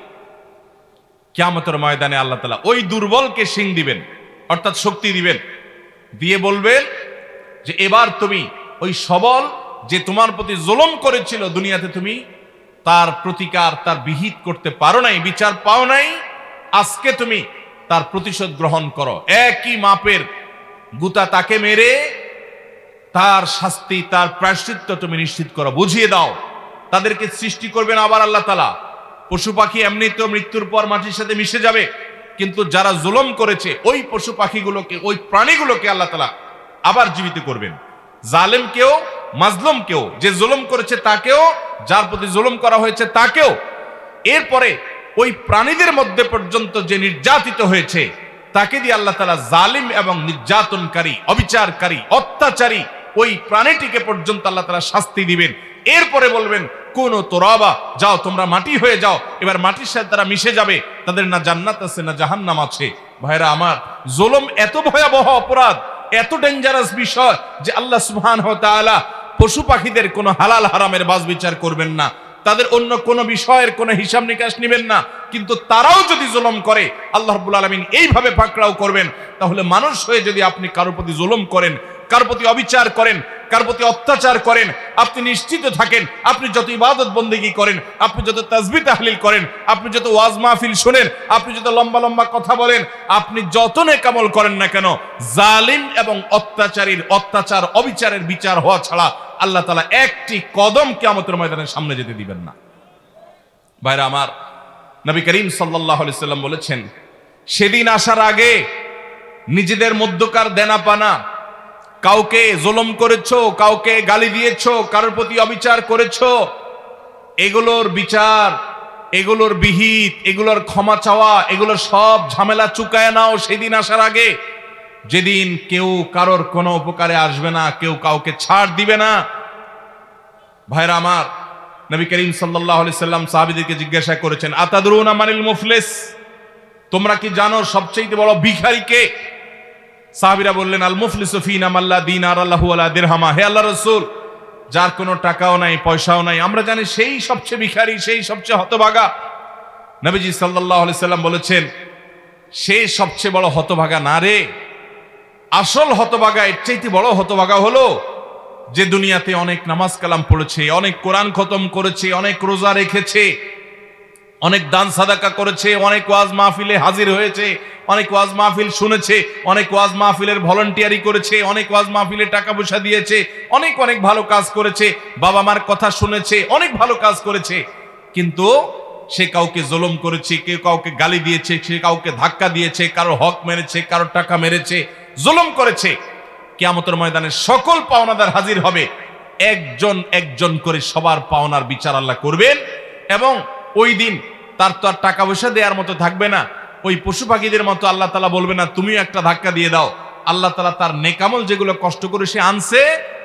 কিয়ামতের ময়দানে আল্লাহ তাআলা ওই দুর্বলকে শিং দিবেন, অর্থাৎ শক্তি দিবেন, দিয়ে বলবেন যে এবার তুমি ওই সবল যে তোমার প্রতি জুলুম করেছিল দুনিয়াতে, তুমি তার প্রতিকার, তার বিহিত করতে পারো নাই, বিচার পাও নাই, আজকে তুমি তার প্রতিশোধ গ্রহণ করো। একই মাপের গুতা তাকে মেরে তার শাস্তি, তার প্রায়শ্চিত্ত তুমি নিশ্চিত করো, বুঝিয়ে দাও। তাদেরকে সৃষ্টি করবেন আবার আল্লাহ তাআলা। পশু পাখি এমনি তো মৃত্যুর পর মাটির সাথে মিশে যাবে, কিন্তু যারা জুলুম করেছে ওই পশু পাখিগুলোকে, ওই প্রাণীগুলোকে আল্লাহ তাআলা আবার জীবিত করবেন। জালেমকেও, মাজলুমকেও, যে জুলুম করেছে তাকেও, যার প্রতি জুলুম করা হয়েছে তাকেও। এরপরে ওই প্রাণীদের মধ্যে পর্যন্ত যে নির্যাতিত হয়েছে তাকে দিয়ে আল্লাহ তাআলা জালিম এবং নির্যাতনকারী, অবিচারকারী, অত্যাচারী ওই প্রাণীটিকে পর্যন্ত আল্লাহ তাআলা শাস্তি দিবেন। এরপরে বলবেন, কোন তোরাবা, যাও তোমরা মাটি হয়ে যাও। এবার মাটির সাথে তারা মিশে যাবে, তাদের না জান্নাত আছে না জাহান্নাম আছে। ভাইরা আমার, জুলুম এত ভয়াবহ অপরাধ, এত ডেঞ্জারাস বিষয় যে আল্লাহ সুবহানাহু ওয়া তাআলা পশু পাখিদের কোনো হালাল হারামের বাজ বিচার করবেন না, তাদের অন্য কোন বিষয়ের কোনো হিসাব নিকাশ নেবেন না। কিন্তু তারাও যদি জুলুম করে, আল্লাহ রাব্বুল আলামিন এইভাবে পাকড়াও করবেন। তাহলে মানুষ হয়ে যদি আপনি কারোর প্রতি জুলুম করেন, কারোর প্রতি অবিচার করেন, কারোর প্রতি অত্যাচার করেন, আপনি নিশ্চিত থাকেন, আপনি যত ইবাদত বন্দেগী করেন, আপনি যত তাসবিহ তাহলিল করেন, আপনি যত ওয়াজ মাহফিল শোনেন, আপনি যত লম্বা লম্বা কথা বলেন, আপনি যত নেক আমল করেন না কেন, জালিম এবং অত্যাচারীর অত্যাচার, অবিচারের বিচার হওয়া ছাড়া আল্লাহ তাআলা একটি কদম কিয়ামতের ময়দানের সামনে যেতে দিবেন না। ভাইরা আমার, নবী করিম সাল্লাল্লাহু আলাইহি সাল্লাম বলেছেন, সেদিন আসার আগে নিজেদের মধ্যকার দেনা পানা, কাউকে জুলুম করেছো, কাউকে গালি দিয়েছো, কারোর প্রতি অবিচার করেছো, এগুলোর বিচার, এগুলোর বিহিত, এগুলোর ক্ষমা চাওয়া, এগুলোর সব ঝামেলা চুকায় নাও সেদিন আসার আগে, যেদিন কেউ কারোর কোনো উপকারে আসবে না, কেউ কাউকে ছাড় দিবে না। ভাইরা আমার, নবী করিম সাল্লাল্লাহু আলাইহি সাল্লাম সাহাবীদেরকে জিজ্ঞাসা করেছেন, আতাদরুনা মানিল মুফলিস, তোমরা কি জানো সবচেয়ে বড় ভিখারি কে? সাহাবীরা বললেন, আল মুফলিসু ফিনা মাল্লা দিনার লাহু ওয়ালা দিরহামা। হে আল্লাহর রাসূল, যার কোনো টাকাও নাই, পয়সাও নাই, আমরা জানি সেই সবচেয়ে ভিখারি, সেই সবচেয়ে হতভাগা। নবীজি সাল্লাল্লাহু আলাইহি সাল্লাম বলেছেন, সেই সবচেয়ে বড় হতভাগা না রে, আসল হতভাগা, এর চাইতে বড় হতভাগা হলো যে দুনিয়াতে অনেক নামাজ কালাম পড়েছে, অনেক কোরআন খতম করেছে, অনেক রোজা রেখেছে, অনেক দান সাদাকা করেছে, অনেক ওয়াজ মাহফিলে হাজির হয়েছে, অনেক ওয়াজ মাহফিল শুনেছে, অনেক ওয়াজ মাহফিলের ভলান্টিয়ারি করেছে, অনেক ওয়াজ মাহফিলে টাকা পয়সা দিয়েছে, অনেক অনেক ভালো কাজ করেছে, বাবা মার কথা শুনেছে, অনেক ভালো কাজ করেছে, কিন্তু সে কাউকে জুলুম করেছে, কেউ কাউকে গালি দিয়েছে, সে কাউকে ধাক্কা দিয়েছে, কারোর হক মেরেছে, কারোর টাকা মেরেছে, জুলুম করেছে। কিয়ামতের ময়দানে সকল পাওনাদার হাজির হবে, একজন একজন করে সবার পাওনার বিচার আল্লাহ করবেন। এবং ওই দিন তার তো আর টাকা পয়সা দেওয়ার মতো থাকবে না, ওই পশু পাখিদের মতো আল্লাহ তাআলা বলবে না তুমিও একটা ধাক্কা দিয়ে দাও, আল্লাহ তাআলা তার নেকামল যেগুলো কষ্ট করে সে আনছে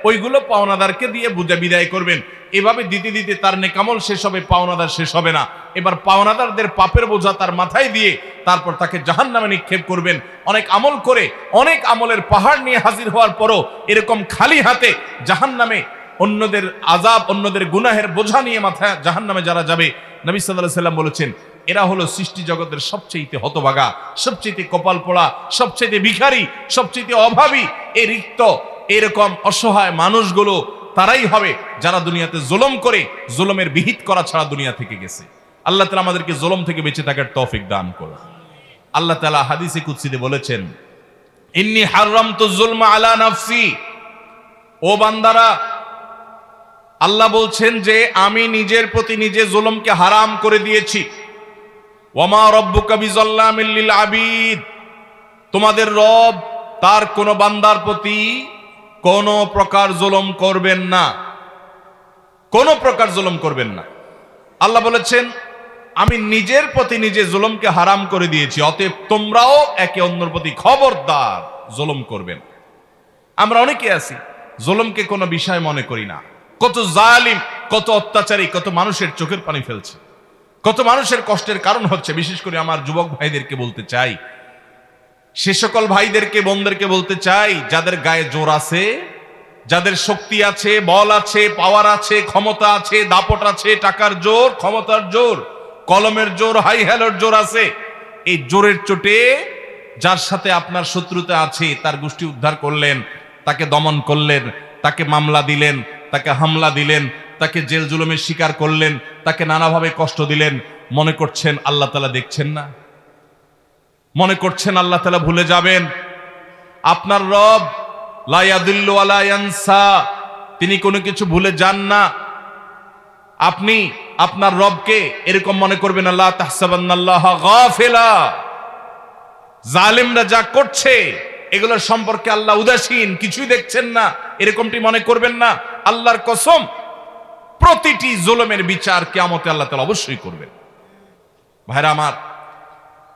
ওইগুলো পাওনাদারকে দিয়ে বুঝে বিদায় করবেন। এভাবে দিতে দিতে তার নেকামল শেষ হবে, পাওনাদার শেষ হবে না। এবার পাওনাদারদের পাপের বোঝা তার মাথায় দিয়ে তারপর তাকে জাহান্নামে নিক্ষেপ করবেন। অনেক আমল করে, অনেক আমলের পাহাড় নিয়ে হাজির হওয়ার পরও এরকম খালি হাতে জাহান্নামে অন্যদের আযাব, অন্যদের গুনাহের বোঝা নিয়ে মাথায় জাহান্নামে যারা যাবে, নবী সাল্লাল্লাহু আলাইহি সাল্লাম বলেছেন এরা হলো সৃষ্টি জগতের সবচেয়ে হতভাগা, সবচেয়ে কপাল পোড়া, সবচেয়ে ভিখারি, সবচেয়ে অভাবী। এই রিক্ত এরকম অসহায় মানুষগুলো তারাই হবে যারা দুনিয়াতে জুলুম করে, জুলুমের বিহিত করা ছাড়া দুনিয়া থেকে গেছে। আল্লাহ তাআলা আমাদেরকে জুলুম থেকে বেঁচে থাকার তৌফিক দান করুন। আল্লাহ তাআলা হাদিসে কুদসিতে বলেছেন, ইন্নী হারামতু যুলমা আলা নাফসি। ও বান্দারা, আল্লাহ বলছেন যে আমি নিজের প্রতি নিজে জুলুমকে হারাম করে দিয়েছি। ওয়ামা রব্বুকা বিযাল্লামিল লিল আবিদ। তোমাদের রব তার কোন বান্দার প্রতি কোন প্রকার জুলুম করবেন না, কোন প্রকার জুলুম করবেন না। আল্লাহ বলেছেন আমি নিজের প্রতি নিজে জুলুমকে হারাম করে দিয়েছি, অতএব তোমরাও একে অন্যের প্রতি খবরদার জুলুম করবেন। আমরা অনেকে আছি জুলুমকে কোনো বিষয় মনে করি না। কত জালিম, কত অত্যাচারী, কত মানুষের চোখের পানি ফেলছে, কত মানুষের কষ্টের কারণ হচ্ছে। বিশেষ করে আমার যুবক ভাইদেরকে বলতে চাই, সে সকল ভাইদেরকে, বোনদেরকে বলতে চাই যাদের গায়ে জোর আছে, যাদের শক্তি আছে, বল আছে, পাওয়ার আছে, ক্ষমতা আছে, দাপট আছে, টাকার জোর, ক্ষমতার জোর, কলমের জোর, হাই হ্যালোর জোর আছে, এই জোরের চোটে যার সাথে আপনার শত্রুতা আছে তার গোষ্ঠী উদ্ধার করলেন, তাকে দমন করলেন, তাকে মামলা দিলেন, তাকে হামলা দিলেন, তাকে জেল জুলুমের শিকার করলেন, তাকে নানাভাবে কষ্ট দিলেন। মনে করছেন আল্লাহ তাআলা দেখছেন না? মনে করছেন আল্লাহ তাআলা ভুলে যাবেন? আপনার রব লা ইয়াদিল্লু ওয়ালা ইয়ানসা, তিনি কোনো কিছু ভুলে যান না। আপনি আপনার রবকে এরকম মনে করবেন না, লা তাহসাবান্নাল্লাহা গাফিলা। জালিমরা যা করছে এগুলোর সম্পর্কে আল্লাহ উদাসীন, কিছুই দেখছেন না, এরকমটি মনে করবেন না। আল্লাহর কসম, প্রতিটি জুলুমের বিচার কিয়ামতে আল্লাহ তাআলা অবশ্যই করবেন। ভাইরা আমার,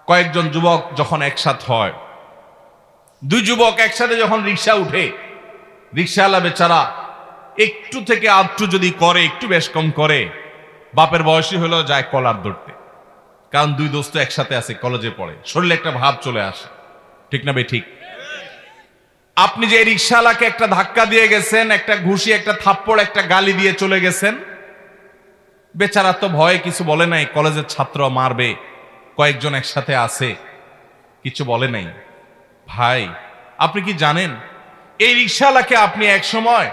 কয়েকজন যুবক যখন একসাথ হয়, দুই যুবক একসাথে যখন রিকশা উঠে, রিকশাওয়ালা বেচারা একটু থেকে আধটু যদি করে, একটু বেশ কম করে, বাপের বয়সী হলেও যায় কলার ধরতে। কারণ দুই দোস্ত একসাথে আছে, কলেজে পড়ে, শরীরে একটা ভাব চলে আসে। ঠিক না বে ঠিক? আপনি যে রিকশাওয়ালাকে একটা ধাক্কা দিয়ে গেছেন, একটা ঘুষি, একটা থাপ্পড়, একটা গালি দিয়ে চলে গেছেন, বেচারা তো ভয়ে কিছু বলে নাই, কলেজের ছাত্র মারবে, কয়েকজন একসাথে আছে, কিছু বলে নাই। ভাই, আপনি কি জানেন এই রিকশাওয়ালাকে আপনি এক সময়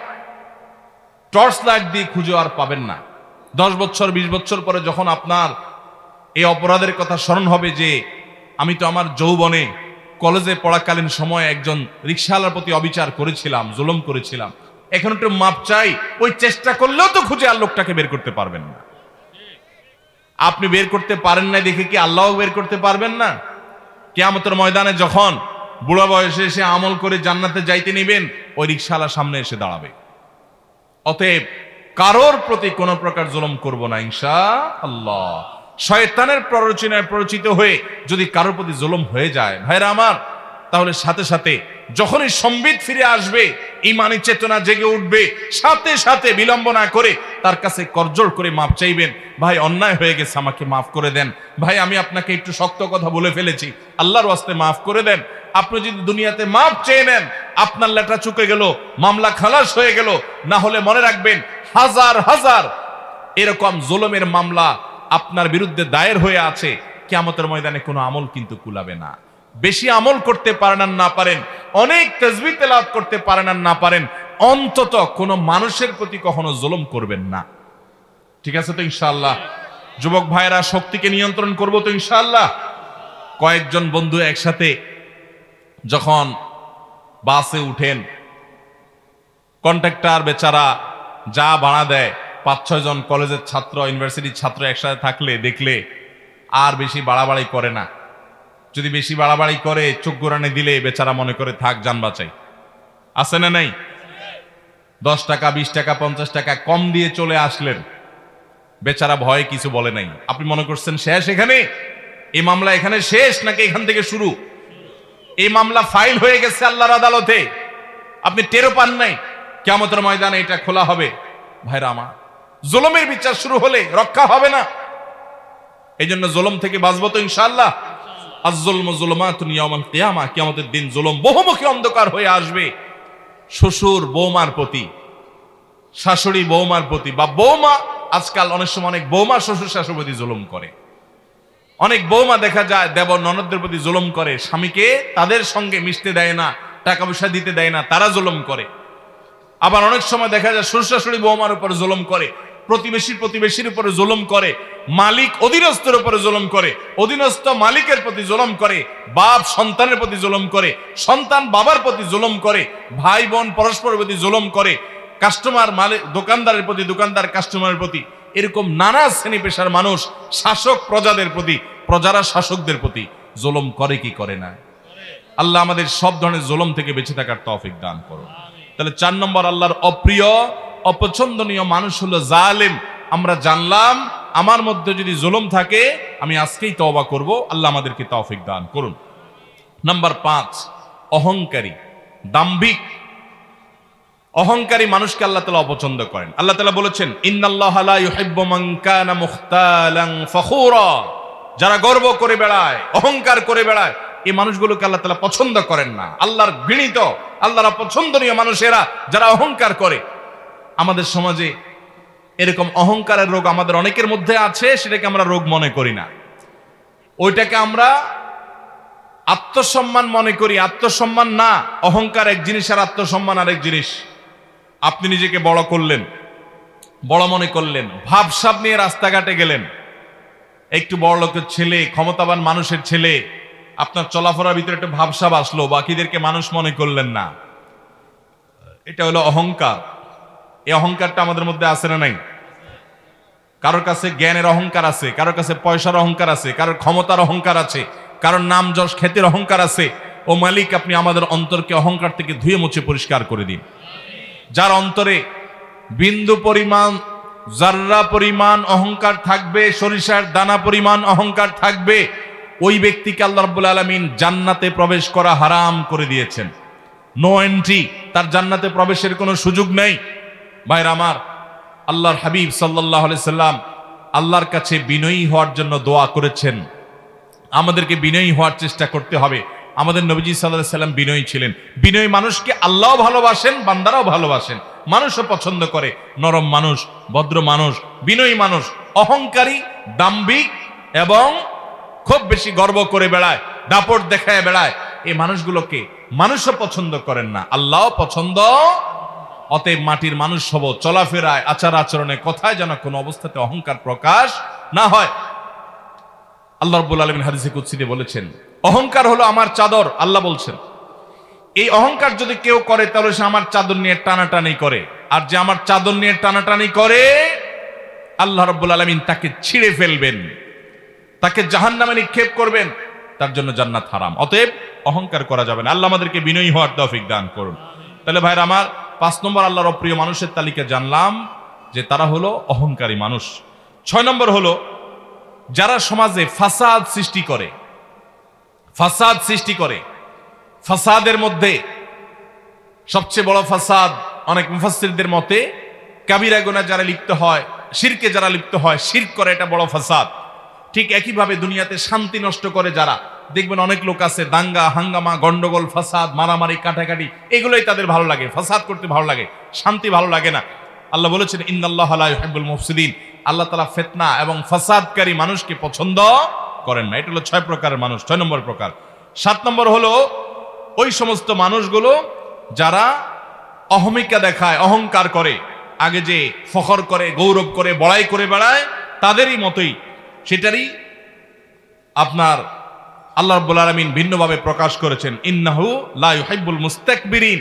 টর্চ লাইট দিয়ে খুঁজে আর পাবেন না। 10 বছর 20 বছর পরে যখন আপনার এই অপরাধের কথা স্মরণ হবে যে আমি তো আমার যৌবনে কলেজে পড়াকালীন সময় একজন রিকশাওয়ালার প্রতি অবিচার করেছিলাম, জুলুম করেছিলাম, এখন একটু মাপ চাই, ওই চেষ্টা করলেও তো খুঁজে আর লোকটাকে বের করতে পারবেন না। আপনি বের করতে পারেন না দেখে কি আল্লাহও বের করতে পারবেন না? কিয়ামতের ময়দানে যখন বুড়া বয়সে এসে আমল করে জান্নাতে যাইতে নিবেন, ওই রিকশাওয়ালার সামনে এসে দাঁড়াবে। অতএব কারোর প্রতি কোন প্রকার জুলুম করব না ইনশাআল্লাহ। শয়তানের প্ররোচনায় প্ররোচিত হয়ে যদি কারোর প্রতি জুলুম হয়ে যায়, ভাইরা আমার, তাহলে সাথে সাথে যখনই সম্বিত ফিরে আসবে, ঈমানি চেতনা জেগে উঠবে, সাথে সাথে বিলম্ব না করে তার কাছে করজোড় করে মাপ চাইবেন। ভাই, অন্যায় হয়ে গেছে, আমাকে মাফ করে দেন। ভাই, আমি আপনাকে একটু শক্ত কথা বলে ফেলেছি, আল্লাহর ওয়াস্তে মাফ করে দেন। আপনি যদি দুনিয়াতে মাপ চেয়ে নেন, আপনার লেটা চুকে গেল, মামলা খালাস হয়ে গেল। না হলে মনে রাখবেন, হাজার হাজার এরকম জুলুমের মামলা আপনার বিরুদ্ধে দায়ের হয়ে আছে, কিয়ামতের ময়দানে কোনো আমল কিন্তু কুলাবে না। বেশি আমল করতে পারেন আর না পারেন, অনেক তাসবিহ তেলাওয়াত করতে পারেন আর না পারেন, অন্তত কোনো মানুষের প্রতি কখনো জুলুম করবেন না। ঠিক আছে তো ইনশাআল্লাহ? যুবক ভাইরা, শক্তিকে নিয়ন্ত্রণ করব তো ইনশাআল্লাহ? কয়েকজন বন্ধু একসাথে যখন বাসে উঠেন, কন্ট্রাক্টর বেচারা যা ভাড়া দেয়, 5-6 জন কলেজের ছাত্র, ইউনিভার্সিটির ছাত্র একসাথে থাকলে দেখলে আর বেশি বাড়াবাড়ি করে না। যদি বেশি বাড়াবাড়ি করে, চোখ গোরানে দিলে বেচারা মনে করে থাক, যান বাঁচাই। আছে না নাই? 10 টাকা 20 টাকা 50 টাকা কম দিয়ে চলে আসলেন, বেচারা ভয়ে কিছু বলে নাই। আপনি মনে করছেন শেষ এখানে, এই মামলা এখানে শেষ নাকি এখান থেকে শুরু? এই মামলা ফাইল হয়ে গেছে আল্লাহর আদালতে, আপনি টেরও পান নাই, কিয়ামতের ময়দানে এটা খোলা হবে। ভাইরা আমার, জুলুমের বিচার শুরু হলে রক্ষা হবে না। এই জন্য জুলুম থেকে বাঁচবো তো ইনশাআল্লাহ। আয-যুলমু যুলুমাতুন ইয়াওমাল কিয়ামা, কিয়ামতের দিন জুলুম বহুমুখী অন্ধকার হয়ে আসবে। শ্বশুর বৌমার প্রতি, শাশুড়ি বৌমার প্রতি, বা বৌমা, আজকাল অনেক সময় অনেক বৌমা শ্বশুর শাশুড়ির প্রতি জুলুম করে। অনেক বৌমা দেখা যায় দেবর ননদদের প্রতি জুলুম করে, স্বামীকে তাদের সঙ্গে মিশতে দেয় না, টাকা পয়সা দিতে দেয় না, তারা জুলুম করে। আবার অনেক সময় দেখা যায় শ্বশুর শাশুড়ি বৌমার উপর জুলুম করে, প্রতিবেশীর উপরে জুলুম করে, মালিক অধীনস্থের উপরে জুলুম করে, অধীনস্থ মালিকের প্রতি জুলুম করে, বাপ সন্তানের প্রতি জুলুম করে, সন্তান বাবার প্রতি জুলুম করে, ভাই বোন পরস্পরের প্রতি জুলুম করে, কাস্টমার মালিক দোকানদারের প্রতি, দোকানদার কাস্টমারের প্রতি, এরকম নানা শ্রেণী পেশার মানুষ শাসক প্রজাদের প্রতি, প্রজারা শাসকদের প্রতি জুলুম করে কি করে না? আল্লাহ আমাদের সব ধরনের জুলুম থেকে বেঁচে থাকার তৌফিক দান করুন। তাহলে 4 নম্বর, আল্লাহর অপ্রিয় অপছন্দনীয় মানুষ হলো জালেম। আমরা জানলাম আমার মধ্যে যদি জুলুম থাকে আমি আজকেই তওবা করব, আল্লাহ আমাদেরকে তৌফিক দান করুন। নাম্বার 5, অহংকারী, দাম্ভিক। অহংকারী মানুষকে আল্লাহ তাআলা অপছন্দ করেন। আল্লাহ তাআলা বলেছেন, ইন্নাল্লাহা লা ইউহিব্বু মান কানা মুখতালান ফখুরা, যারা গর্ব করে বেড়ায়, অহংকার করে বেড়ায়, এই মানুষগুলোকে আল্লাহ তাআলা পছন্দ করেন না। আল্লাহর ঘৃণিত, আল্লাহর অপছন্দনীয় মানুষেরা যারা অহংকার করে। আমাদের সমাজে এরকম অহংকারের রোগ আমাদের অনেকের মধ্যে আছে, সেটাকে আমরা রোগ মনে করি না, ওইটাকে আমরা আত্মসম্মান মনে করি। আত্মসম্মান না, অহংকার এক জিনিস আর আত্মসম্মান আরেক জিনিস। আপনি নিজেকে বড় করলেন, বড় মনে করলেন, ভাবসাব নিয়ে রাস্তাঘাটে গেলেন, একটু বড় লোকের ছেলে, ক্ষমতাবান মানুষের ছেলে, আপনার চলাফেরার ভিতরে একটু ভাবসাব আসলো, বাকিদেরকে মানুষ মনে করলেন না, এটা হলো অহংকার। এই অহংকারটা আমাদের মধ্যে আছে না নাই? কারোর কাছে জ্ঞানের অহংকার আছে, কারোর কাছে পয়সার অহংকার আছে, কারোর ক্ষমতার অহংকার আছে, কারোর নাম যশ খ্যাতির অহংকার আছে। ও মালিক, আপনি আমাদের অন্তরকে অহংকার থেকে ধুয়ে মুছে পরিষ্কার করে দিন। যার অন্তরে বিন্দু পরিমাণ, জাররা পরিমাণ অহংকার থাকবে, সরিষার দানা পরিমাণ অহংকার থাকবে, ওই ব্যক্তিকে আল্লাহ রাব্বুল আলামিন জান্নাতে প্রবেশ করা হারাম করে দিয়েছেন। নো এন্ট্রি, তার জান্নাতে প্রবেশের কোনো সুযোগ নেই। ভাইরা আমার, আল্লাহর হাবিব সাল্লাল্লাহু আলাইহি সাল্লাম আল্লাহর কাছে বিনয়ী হওয়ার জন্য দোয়া করেছেন। আমাদেরকে বিনয়ী হওয়ার চেষ্টা করতে হবে। আমাদের নবীজি সাল্লাল্লাহু আলাইহি সাল্লাম বিনয়ী ছিলেন। বিনয়ী মানুষকে আল্লাহও ভালোবাসেন, বান্দারাও ভালোবাসেন, মানুষও পছন্দ করে। নরম মানুষ, ভদ্র মানুষ, বিনয়ী মানুষ। অহংকারী, দাম্ভিক এবং খুব বেশি গর্ব করে বেড়ায়, দাপট দেখায় বেড়ায়, এই মানুষগুলোকে মানুষও পছন্দ করেন না, আল্লাহও পছন্দ। অতএব মাটির মানুষ হব, চলাফেরায়, আচার আচরণে, কথায় যেন কোনো অবস্থাতে অহংকার প্রকাশ না হয়। আল্লাহ রাব্বুল আলামিন হাদিসে কুদসিতে বলেছেন, অহংকার হলো আমার চাদর। আল্লাহ বলছেন, এই অহংকার যদি কেউ করে তাহলে সে আমার চাদর নিয়ে টানাটানি করে, আর যে আমার চাদর নিয়ে টানাটানি করে আল্লাহ রাব্বুল আলামিন তাকে ছিঁড়ে ফেলবেন, তাকে জাহান্নামে নিক্ষেপ করবেন, তার জন্য জান্নাত হারাম। অতএব অহংকার করা যাবে না। আল্লাহ আমাদেরকে বিনয়ী হওয়ার তৌফিক দান করুন। তাহলে ভাইরা আমার, 5 নম্বর আল্লাহর অপ্রিয় মানুষের তালিকা জানলাম যে তারা হলো অহংকারী মানুষ। 6 নম্বর হলো যারা সমাজে ফাসাদ সৃষ্টি করে। ফাসাদ সৃষ্টি করে, ফাসাদের মধ্যে সবচেয়ে বড় ফাসাদ অনেক মুফাসসিরদের মতে কাবিরা গুনাহ যারা লিপ্ত হয়, শিরকে যারা লিপ্ত হয়, শিরক করে, এটা বড় ফাসাদ। ঠিক একইভাবে দুনিয়াতে শান্তি নষ্ট করে যারা, দেখবেন অনেক লোক আছে দাঙ্গা হাঙ্গামা, গন্ডগোল, ফাসাদ, মারামারি, কাটাকাটি, এগুলোই তাদের ভালো লাগে, ফাসাদ করতে ভালো লাগে, শান্তি ভালো লাগে না। আল্লাহ বলেছেন, ইন্নাল্লাহা লা ইউহিব্বুল মুফসিদিন, আল্লাহ তাআলা ফিতনা এবং ফাসাদকারী মানুষকে পছন্দ করেন না। এটা হলো 6 প্রকারের মানুষ, 6 নম্বর প্রকার। 7 নম্বর হলো ওই সমস্ত মানুষগুলো যারা অহমিকা দেখায়, অহংকার করে, আগে যে ফখর করে, গৌরব করে, বড়াই করে বেড়ায়, তাদেরই মতোই, সেটারই আপনার আল্লাহ রাব্বুল আলামিন ভিন্নভাবে প্রকাশ করেছেন, ইন্নাহু লা ইউহিব্বুল মুস্তাকবিরিন,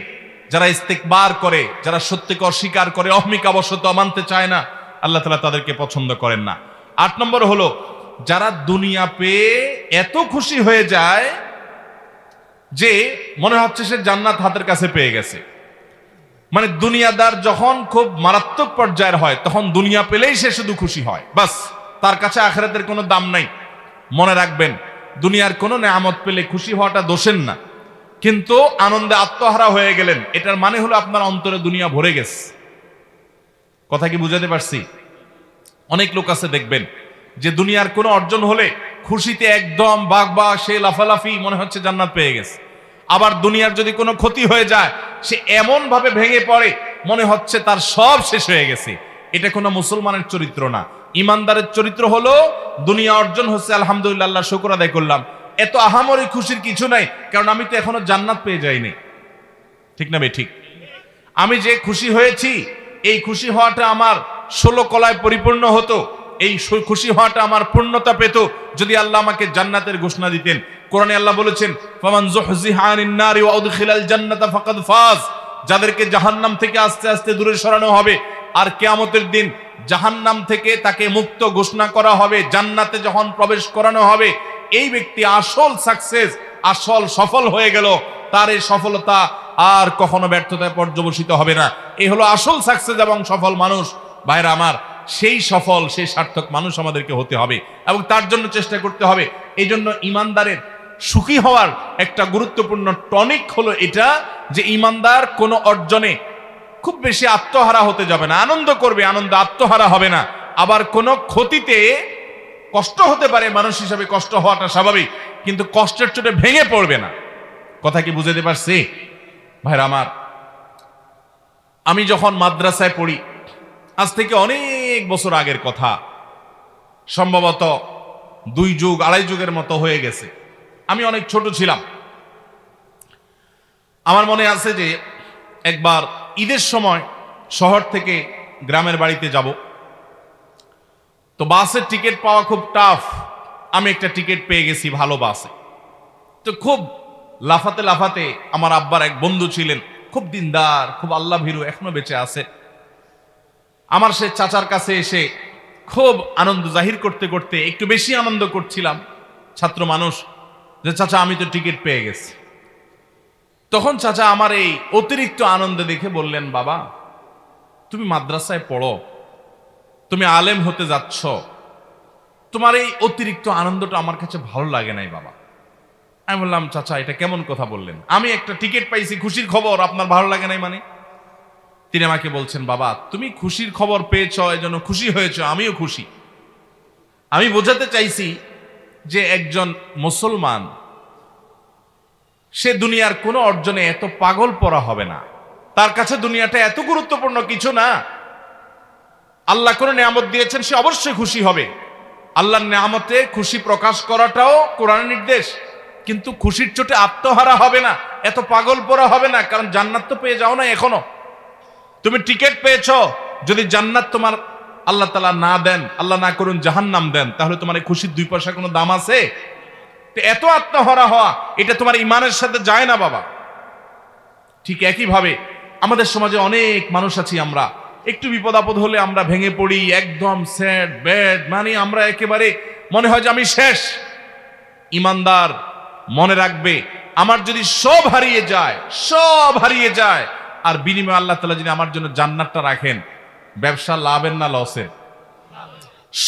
যারা ইস্তিকবার করে, যারা সত্যকে অস্বীকার করে, অহমিকা বশত মানতে চায় না, আল্লাহ তাআলা তাদেরকে পছন্দ করেন না। 8 নম্বর হলো যারা দুনিয়া পেয়ে এত খুশি হয়ে যায় যে মনে হচ্ছে সে জান্নাত হাতের কাছে পেয়ে গেছে। মানে দুনিয়াদার যখন খুব মারাত্মক পর্যায়ের হয় তখন দুনিয়া পেলেই সে শুধু খুশি হয়, বাস, তার কাছে আখিরাতের কোনো দাম নাই। মনে রাখবেন, দুনিয়ার কোনো নেয়ামত পেলে খুশি হওয়াটা দোষের না, কিন্তু আনন্দে আত্মহারা হয়ে গেলেন, এটার মানে হলো আপনার অন্তরে দুনিয়া ভরে গেছে। কথা কি বুঝাতে পারছি? অনেক লোক আছে দেখবেন যে দুনিয়ার কোনো অর্জন হলে খুশিতে একদম বাগবা, সে লাফালাফি, মনে হচ্ছে জান্নাত পেয়ে গেছে। আবার দুনিয়ার যদি কোনো ক্ষতি হয়ে যায় সে এমন ভাবে ভেঙে পড়ে মনে হচ্ছে তার সব শেষ হয়ে গেছে। এটা কোনো মুসলমানের চরিত্র না। ইমানদারের চরিত্র হলো দুনিয়া অর্জন হচ্ছে, আলহামদুলিল্লাহ, আল্লাহ শুকর আদায় করলাম, এত আহামরি খুশির কিছু নাই, কারণ আমি তো এখনো জান্নাত পেয়ে যাইনি। ঠিক না বে ঠিক? আমি যে খুশি হয়েছি, এই খুশি হওয়াটা আমার 16 কলায় পরিপূর্ণ হতো, এই খুশি হওয়াটা আমার পূর্ণতা পেত যদি আল্লাহ আমাকে জান্নাতের ঘোষণা দিতেন। কোরআনে আল্লাহ বলেছেন, ফামান যুহজিহা আনিন নারি ওয়া উদখিলাল জান্নাতা ফাকাদ ফাজ, যাদেরকে জাহান্নাম থেকে আস্তে আস্তে দূরে সরানো হবে আর কিয়ামতের দিন জাহান্নাম থেকে তাকে মুক্ত ঘোষণা করা হবে, জান্নাতে যখন প্রবেশ করানো হবে, এই ব্যক্তি আসল সাকসেস, আসল সফল হয়ে গেল। তার এই সফলতা আর কখনো ব্যর্থতায় পর্যবসিত হবে না। এই হলো আসল সাকসেস এবং সফল মানুষ। ভাইরা আমার, সেই সফল, সেই সার্থক মানুষ আমাদেরকে হতে হবে এবং তার জন্য চেষ্টা করতে হবে। এই জন্য ইমানদারের সুখী হওয়ার একটা গুরুত্বপূর্ণ টনিক হলো এটা, যে ইমানদার কোনো অর্জনে খুব বেশি আত্মহারা হতে যাবে না, আনন্দ করবে, আনন্দ আত্মহারা হবে না। আবার কোনো ক্ষতিতে কষ্ট হতে পারে, মানুষ হিসাবে কষ্ট হওয়াটা স্বাভাবিক, কিন্তু কষ্টের চোটে ভেঙে পড়বে না। কথা কি বুঝাতে পারছি? ভাইরা আমার, আমি যখন মাদ্রাসায় পড়ি, আজ থেকে অনেক বছর আগের কথা, সম্ভবত 2 যুগ 2.5 যুগের মতো হয়ে গেছে। আমি অনেক ছোট ছিলাম। আমার মনে আছে যে একবার ঈদের সময় শহর থেকে গ্রামের বাড়িতে যাব, তো বাসের টিকিট পাওয়া খুব টাফ। আমি একটা টিকিট পেয়ে গেছি ভালো বাসে। তো খুব লাফাতে লাফাতে, আমার আব্বার এক বন্ধু ছিলেন, খুব দিনদার, খুব আল্লাহ ভীরু, এখনো বেঁচে আছে, আমার সে চাচার কাছে এসে খুব আনন্দ জাহির করতে করতে একটু বেশি আনন্দ করছিলাম, ছাত্র মানুষ, যে চাচা আমি তো টিকিট পেয়ে গেছি। তখন চাচা আমার এই অতিরিক্ত আনন্দ দেখে বললেন, বাবা তুমি মাদ্রাসায় পড়ো, তুমি আলেম হতে যাচ্ছ, তোমার এই অতিরিক্ত আনন্দটা আমার কাছে ভালো লাগে নাই বাবা। আমি বললাম, চাচা এটা কেমন কথা বললেন? আমি একটা টিকিট পাইছি, খুশির খবর, আপনার ভালো লাগে নাই মানে? তিনি আমাকে বলছেন, বাবা তুমি খুশির খবর পেয়েছ, এজন্য খুশি হয়েছ, আমিও খুশি। আমি বোঝাতে চাইছি যে একজন মুসলমান সে দুনিয়ার কোনো অর্জনে এত পাগল পড়া হবে না, তার কাছে দুনিয়াটা এত গুরুত্বপূর্ণ কিছু না। আল্লাহ কোন নিয়ামত দিয়েছেন, সে অবশ্যই খুশি হবে। আল্লাহর নিয়ামতে খুশি প্রকাশ করাটাও কোরআনের নির্দেশ, কিন্তু খুশির চোটে আত্মহারা হবে না, এত পাগল পড়া হবে না, কারণ জান্নাত তো পেয়ে যাও না এখনো। তুমি টিকিট পেয়েছ, যদি জান্নাত তোমার আল্লাহ তাআলা না দেন, আল্লাহ না করুন জাহান্নাম দেন, তাহলে তোমার এই খুশির 2 পয়সা কোনো দাম আছে? এত আত্মহারা হওয়া, এটা তোমার ইমানের সাথে যায় না বাবা। ঠিক একইভাবে আমাদের সমাজে অনেক মানুষ আছি, আমরা একটু বিপদ আপদ হলে আমরা ভেঙে পড়ি, একদম স্যাড ব্যাড, মানে আমরা একেবারে মনে হয় যে আমি শেষ। ইমানদার মনে রাখবে, আমার যদি সব হারিয়ে যায়, সব হারিয়ে যায়, আর বিনিময়ে আল্লাহ তাআলা যদি আমার জন্য জান্নাতটা রাখেন, ব্যবসা লাভের না লসের?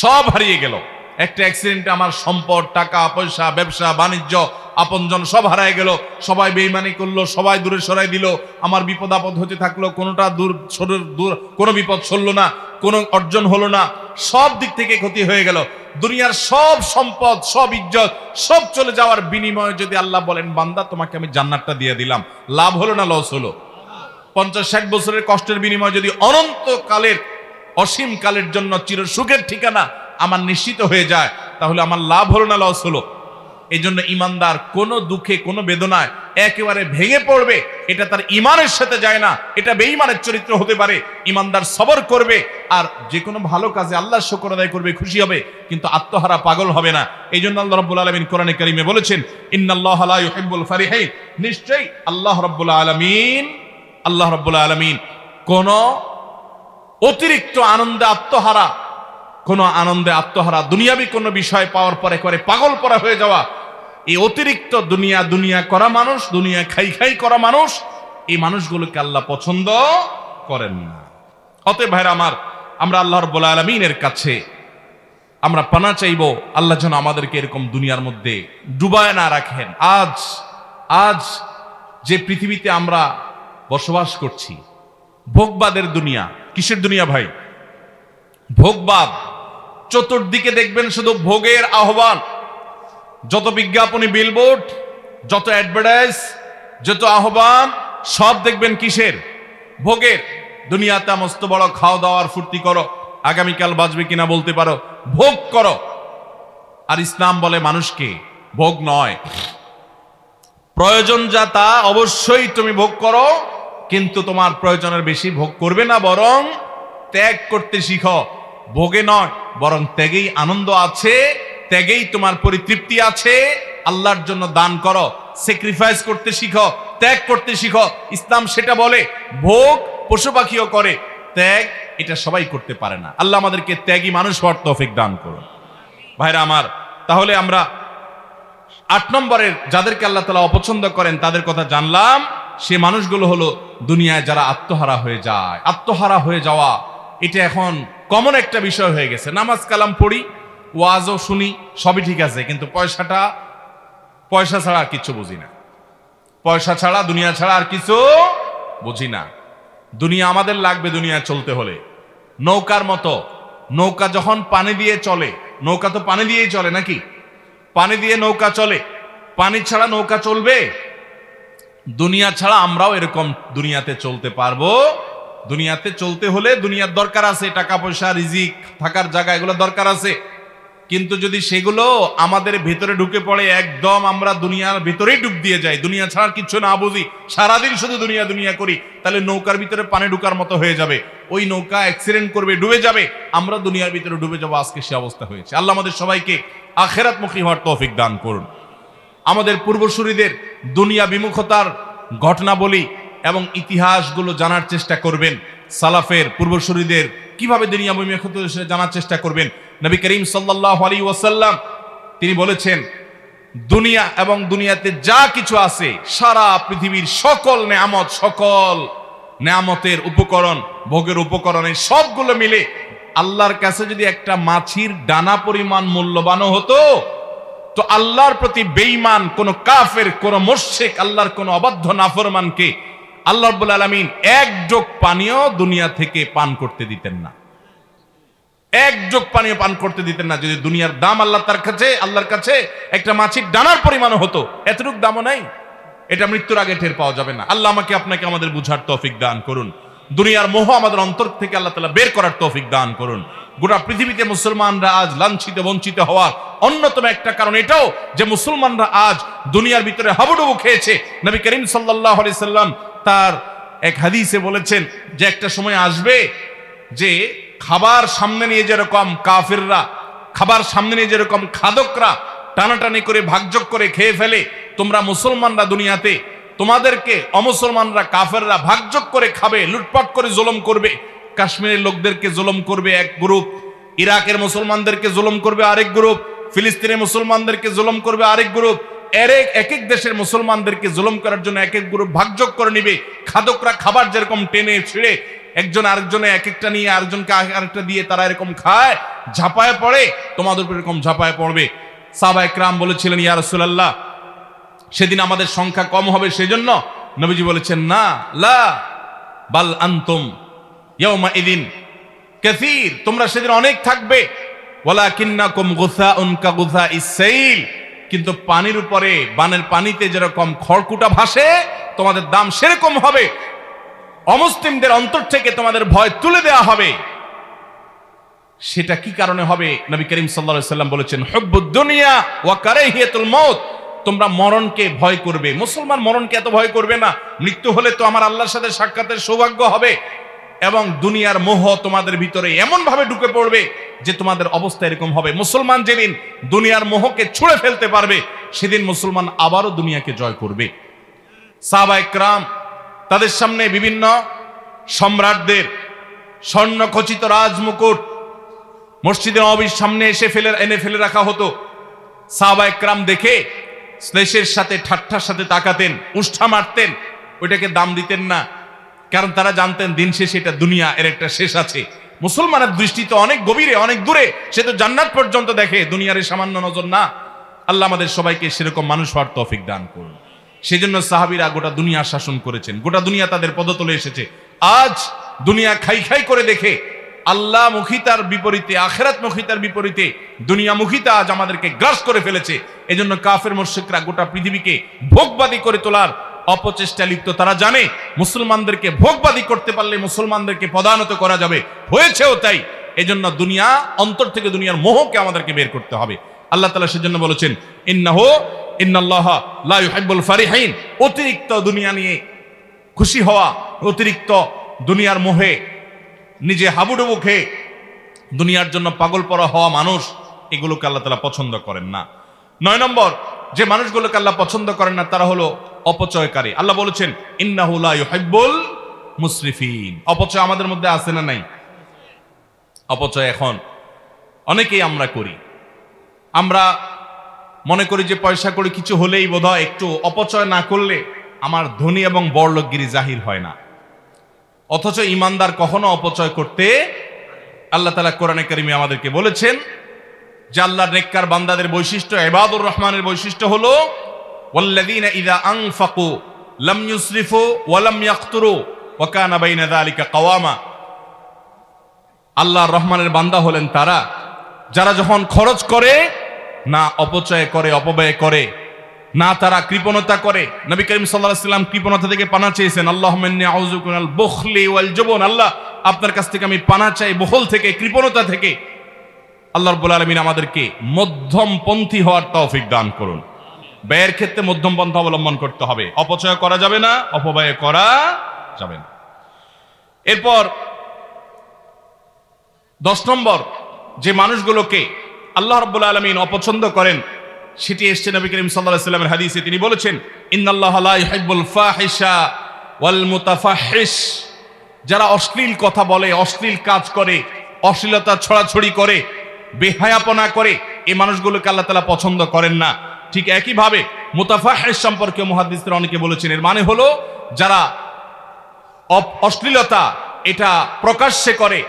সব হারিয়ে গেল, একটা অ্যাক্সিডেন্টে আমার সম্পদ, টাকা পয়সা, ব্যবসা বাণিজ্য, আপনজন সব হারায় গেল, সবাই বেঈমানি করলো, সবাই দূরে সরাই দিল, আমার বিপদ আপদ হতে থাকলো, কোনোটা দূর, কোনো বিপদ সরলো না, কোনো অর্জন হলো না, সব দিক থেকে ক্ষতি হয়ে গেল। দুনিয়ার সব সম্পদ, সব ইজ্জত, সব চলে যাওয়ার বিনিময়ে যদি আল্লাহ বলেন, বান্দা তোমাকে আমি জান্নাতটা দিয়ে দিলাম, লাভ হলো না লস হলো? 50-60 বছরের কষ্টের বিনিময়ে যদি অনন্তকালের, অসীম কালের জন্য চির সুখের ঠিকানা আমার নিশ্চিত হয়ে যায়, তাহলে আমার লাভ হলো না লস হলো? এই জন্য ইমানদার কোনো দুঃখে, কোনো বেদনায় একেবারে ভেঙে পড়বে, এটা তার ইমানের সাথে যায় না, এটা বেঈমানের চরিত্র হতে পারে। ইমানদার সবর করবে আর যে কোনো ভালো কাজে আল্লাহর শুকর আদায় করবে, খুশি হবে, কিন্তু আত্মহারা পাগল হবে না। এই জন্য আল্লাহ রাব্বুল আলামিন কোরআনে কারীমে বলেছেন, ইন্নাল্লাহা লা ইউহিব্বুল ফারিহিন, নিশ্চয়ই আল্লাহ রাব্বুল আলামিন কোন অতিরিক্ত আনন্দে আত্মহারা, দুনিয়াবি কোনো বিষয় পাওয়ার পরে করে পাগল পরা হয়ে যাওয়া, এই অতিরিক্ত দুনিয়া করা মানুষ, দুনিয়া খাই করা মানুষ, এই মানুষগুলোকে আল্লাহ পছন্দ করেন না। অতএব ভাইরা আমার, আমরা আল্লাহ রাব্বুল আলামিনের কাছে আমরা পানা চাইবো, আল্লাহ যেন আমাদেরকে এরকম দুনিয়ার মধ্যে ডুবায় না রাখেন। আজ যে পৃথিবীতে আমরা বসবাস করছি, ভোগবাদের দুনিয়া। কিসের দুনিয়া ভাই? ভোগবাদ। চতুর্দিকে দেখবেন শুধু ভোগের আহ্বান। যত বিজ্ঞাপনী, বিলবোর্ড, যত অ্যাডভার্টাইজ, যত আহ্বান, সব দেখবেন কিসের? ভোগের। দুনিয়াতে মস্ত বড় খাওয়া দাওয়ার ফুর্তি করো, আগামীকাল বাঁচবে কিনা বলতে পারো, ভোগ করো। আর ইসলাম বলে মানুষকে ভোগ নয়, প্রয়োজন যা তা অবশ্যই তুমি ভোগ করো, কিন্তু তোমার প্রয়োজনের বেশি ভোগ করবে না, বরং ত্যাগ করতে শিখো। ভোগে নয়, বরং ত্যাগেই আনন্দ আছে, ত্যাগেই তোমার পরিতৃপ্তি আছে। আল্লাহর জন্য দান করো, স্যাক্রিফাইস করতে শিখো, ত্যাগ করতে শিখো। ইসলাম সেটা বলে। ভোগ পশু পাখিও করে, ত্যাগ এটা সবাই করতে পারে না। আল্লাহ আমাদেরকে ত্যাগী মানুষ হওয়ার তৌফিক দান করুন। ভাইরা আমার, তাহলে আমরা 8 নম্বরের যাদেরকে আল্লাহ তাআলা অপছন্দ করেন তাদের কথা জানলাম। সে মানুষগুলো হলো দুনিয়ায় যারা আত্মহারা হয়ে যায়। আত্মহারা হয়ে যাওয়া এটা এখন কমন একটা বিষয় হয়ে গেছে। নামাজ কালাম পড়ি, ওয়াজও শুনি, সবই ঠিক আছে, কিন্তু পয়সা ছাড়া আর কিছু বুঝি না। পয়সা ছাড়া, দুনিয়া ছাড়া আর কিছু বুঝি না। দুনিয়া আমাদের লাগবে দুনিয়া চলতে হলে। নৌকার মতো, নৌকা যখন পানি দিয়ে চলে, নৌকা তো পানি দিয়েই চলে নাকি? পানি দিয়ে নৌকা চলে, পানি ছাড়া নৌকা চলবে? দুনিয়া ছাড়া আমরাও এরকম দুনিয়াতে চলতে পারবো? দুনিয়াতে চলতে হলে দুনিয়ার দরকার আছে, টাকা পয়সা, রিজিক, থাকার জায়গা, এগুলো দরকার আছে। কিন্তু যদি সেগুলো আমাদের ভেতরে ঢুকে পড়ে, একদম আমরা দুনিয়ার ভেতরেই ডুব দিয়ে যাই, দুনিয়া ছাড়া কিছু না বুঝি, সারাদিন শুধু দুনিয়া দুনিয়া করি, তাহলে নৌকার ভিতরে পানি ঢুকার মতো হয়ে যাবে। ওই নৌকা অ্যাক্সিডেন্ট করবে, ডুবে যাবে, আমরা দুনিয়ার ভিতরে ডুবে যাবো। আজকে সে অবস্থা হয়েছে। আল্লাহ আমাদের সবাইকে আখিরাতমুখী হওয়ার তৌফিক দান করুন। আমাদের পূর্বসূরীদের দুনিয়া বিমুখতার ঘটনাবলী এবং ইতিহাসগুলো জানার চেষ্টা করবেন। সালাফের পূর্বসূরীদের কিভাবে দুনিয়া বিমুখতা জানার চেষ্টা করবেন। নবী করিম সাল্লাল্লাহু আলাইহি ওয়াসাল্লাম তিনি বলেছেন, দুনিয়া এবং দুনিয়াতে যা কিছু আছে, সারা পৃথিবীর সকল নেয়ামত, সকল নেয়ামতের উপকরণ, ভোগের উপকরণের সবগুলো মিলে আল্লাহর কাছে যদি একটা মাছির ডানা পরিমাণ মূল্যবান হতো, তো আল্লাহর প্রতি বেঈমান কোন কাফের, কোন মুশরিক, আল্লাহর কোন অবাধ্য নাফরমানকে আল্লাহ রাব্বুল আলামিন এক যোগ পানিও দুনিয়া থেকে পান করতে দিতেন না। এক যোগ পানিও পান করতে দিতেন না। যদি দুনিয়ার দাম আল্লাহর কাছে একটা মাছির ডানার পরিমাণ হতো, এতটুক দামও নাই। এটা মৃত্যুর আগে টের পাওয়া যাবে না। আল্লাহ আমাকে আপনাকে আমাদের বুঝার তৌফিক দান করুন। দুনিয়ার মোহ আমাদের অন্তর থেকে আল্লাহ তাআলা বের করার তৌফিক দান করুন। গোটা পৃথিবীতে মুসলমানরা আজ লাঞ্ছিত, বঞ্চিত হওয়ার অন্যতম একটা কারণ এটাও যে মুসলমানরা আজ দুনিয়ার ভিতরে হাবুডুবু খেয়েছে। নবী করিম সাল্লাল্লাহু আলাইহি সাল্লাম তার এক হাদিসে বলেছেন যে একটা সময় আসবে যে খাবার সামনে নিয়ে যেরকম কাফিররা, খাবার সামনে নিয়ে যেরকম খাদকরা টানাটানি করে ভাগযোগ করে খেয়ে ফেলে, তোমরা মুসলমানরা দুনিয়াতে তোমাদেরকে অমুসলমানরা, কাফেররা ভাগযোগ করে খাবে, লুটপাট করে জুলুম করবে। কাশ্মীরের লোকদেরকে জুলুম করবে এক গ্রুপ, ইরাকের মুসলমানদেরকে জুলুম করবে আরেক গ্রুপ, ফিলিস্তিনের মুসলমানদেরকে জুলুম করবে আরেক গ্রুপ। এক এক দেশের মুসলমানদেরকে জুলুম করার জন্য এক এক গ্রুপ ভাগযোগ করে নিবে। খাদকরা খাবার যেরকম টেনে ছিঁড়ে একজন আরেকজনে এক একটা নিয়ে আরেকজনকে আরেকটা দিয়ে তারা এরকম খায়, ঝাঁপায় পড়ে, তোমাদের উপর এরকম ঝাঁপায় পড়বে। সাহাবায়ে কেরাম বলেছিলেন, ইয়া রাসূলুল্লাহ, সেদিন আমাদের সংখ্যা কম হবে, সেজন্য নবীজি বলেছেন, না, লা বাল আনতুম ইয়াউমা ইদিন কাসীর, তোমরা সেদিন অনেক থাকবে। ওয়ালাকিন্নাকুম গুসাউন কাগুসাইস সাইল, কিন্তু পানির উপরে, বানের পানিতে যেরকম খড়কুটা ভাসে, তোমাদের দাম সেরকম হবে। অমুসলিমদের অন্তর থেকে তোমাদের ভয় তুলে দেওয়া হবে। সেটা কি কারণে হবে? নবী করিম সাল্লাল্লাহু আলাইহি সাল্লাম বলেছেন, হুব্বুদ দুনিয়া ওয়া কারাহিয়াতুল মউত, তোমরা মরণকে ভয় করবে। মুসলমান মরণকে এত ভয় করবে না, মৃত্যু হলে তো আমার আল্লাহর সাথে সাক্ষাতের সৌভাগ্য হবে। এবং দুনিয়ার মোহ তোমাদের ভিতরে এমন ভাবে ঢুকে পড়বে যে তোমাদের অবস্থা এরকম হবে। মুসলমান যেদিন দুনিয়ার মোহকে ছুঁড়ে ফেলতে পারবে, সেদিন মুসলমান আবারও দুনিয়াকে জয় করবে। সাহাবায়ে কেরাম তাদের সামনে বিভিন্ন সম্রাটদের স্বর্ণখচিত রাজমুকুট মসজিদে নববীর সামনে এনে ফেলে রাখা হতো। সাহাবায়ে কেরাম দেখে শ্লেষের সাথে, ঠাট্টার সাথে তাকাতেন, উষ্ঠা মারতেন, ওইটাকে দাম দিতেন না। কারণ তারা জানতেন দিন শেষে এটা দুনিয়া, এর একটা শেষ আছে। মুসলমানের দৃষ্টি তো অনেক গভীরে, অনেক দূরে, সে তো জান্নাত পর্যন্ত দেখে, দুনিয়ার সামান্য নজর না। আল্লাহ আমাদের সবাইকে সেরকম মানুষ হওয়ার তৌফিক দান করুন। সেজন্য সাহাবীরা গোটা দুনিয়া শাসন করেছেন, গোটা দুনিয়া তাদের পদতলে এসেছে। আজ দুনিয়া খাই খাই করে দেখে আল্লাহ মুখিতার বিপরীতে, আখিরাত মুখিতার বিপরীতে দুনিয়া মুখিতা আজ আমাদেরকে গ্রাস করে ফেলেছে। এজন্য কাফের মুশরিকরা গোটা পৃথিবীকে ভোগবাদী করে তোলার অপচেষ্টা লিপ্ত। তারা জানে মুসলমানদেরকে ভোগবাদী করতে পারলে মুসলমানদেরকে পদানত করা যাবে, হয়েছেও তাই। এজন্য দুনিয়া, অন্তর থেকে দুনিয়ার মোহকে আমাদেরকে বের করতে হবে। আল্লাহ তাআলা সেজন্য বলেছেন ইন্নাল্লাহা লা ইউহিব্বুল ফারিহিন, অতিরিক্ত দুনিয়া নিয়ে খুশি হওয়া, অতিরিক্ত দুনিয়ার মোহে নিজে হাবুডুবু খেয়ে দুনিয়ার জন্য পাগল পরা হওয়া মানুষ, এগুলোকে আল্লাহ তাআলা পছন্দ করেন না। 9 নম্বর যে মানুষগুলোকে আল্লাহ পছন্দ করেন না তারা হলো অপচয়কারী। আল্লাহ বলেছেন ইন্নাহু লা ইউহিব্বুল মুসরিফিন। অপচয় আমাদের মধ্যে আছে না নাই? অপচয় এখন অনেকেই আমরা করি। আমরা মনে করি যে পয়সা করে কিছু হলেই বোধহয় একটু অপচয় না করলে আমার ধনী এবং বড়লোকগিরি জাহির হয় না। অথচ ইমানদার কখনো অপচয় করতে, আল্লাহ তাআলা কোরআনে কারিমে আমাদেরকে বলেছেন যে আল্লাহর নেককার বান্দাদের বৈশিষ্ট্য, ইবাদুর রহমানের বৈশিষ্ট্য হলো ওয়াল্লাযীনা ইযা আনফাকু লাম ইউসরিফু ওয়া লাম ইয়াকতুরু ওয়া কানা বাইনা যালিকা কাওয়ামা। আল্লাহর রহমানের বান্দা হলেন তারা যারা যখন খরচ করে না অপচয় করে, অপব্যয় করে না, তারা কৃপণতা করে। নবী করিম সাল্লাল্লাহু আলাইহি ওয়াসাল্লাম কৃপণতা থেকে পানা চেয়েছেন, আল্লাহুম্মা ইন্নী আউযু বিকা মিনাল বুখলি ওয়াল জুবন। আল্লাহ, আপনার কাছ থেকে আমি পানা চাই বখল থেকে, কৃপণতা থেকে। আল্লাহ রাব্বুল আলামিন আমাদেরকে মধ্যমপন্থী হওয়ার তৌফিক দান করুন। ব্যয়ের ক্ষেত্রে মধ্যম পন্থা অবলম্বন করতে হবে, অপচয় করা যাবে না, অপব্যয় করা যাবে না। এরপর 10 নম্বর যে মানুষগুলোকে আল্লাহ রাব্বুল আলামিন অপছন্দ করেন সেটি এসেছে নবী করিম সাল্লাল্লাহু আলাইহি ওয়াসাল্লামের হাদিসে। তিনি বলেছেন ইন্নাল্লাহা লা ইউহিব্বুল ফাহিশা ওয়াল মুতাফাহহিশ। যারা অশ্লীল কথা বলে, অশ্লীল কাজ করে, অশ্লীলতা ছড়াছড়ি করে, বেহায়াপনা করে, এই মানুষগুলোকে আল্লাহ তাআলা পছন্দ করেন না। ঠিক একইভাবে মুতাফাহহিশ সম্পর্কে মুহাদ্দিসরা অনেকে বলেছেন এর মানে হলো যারা অশ্লীলতা এটা প্রকাশ্যে করে,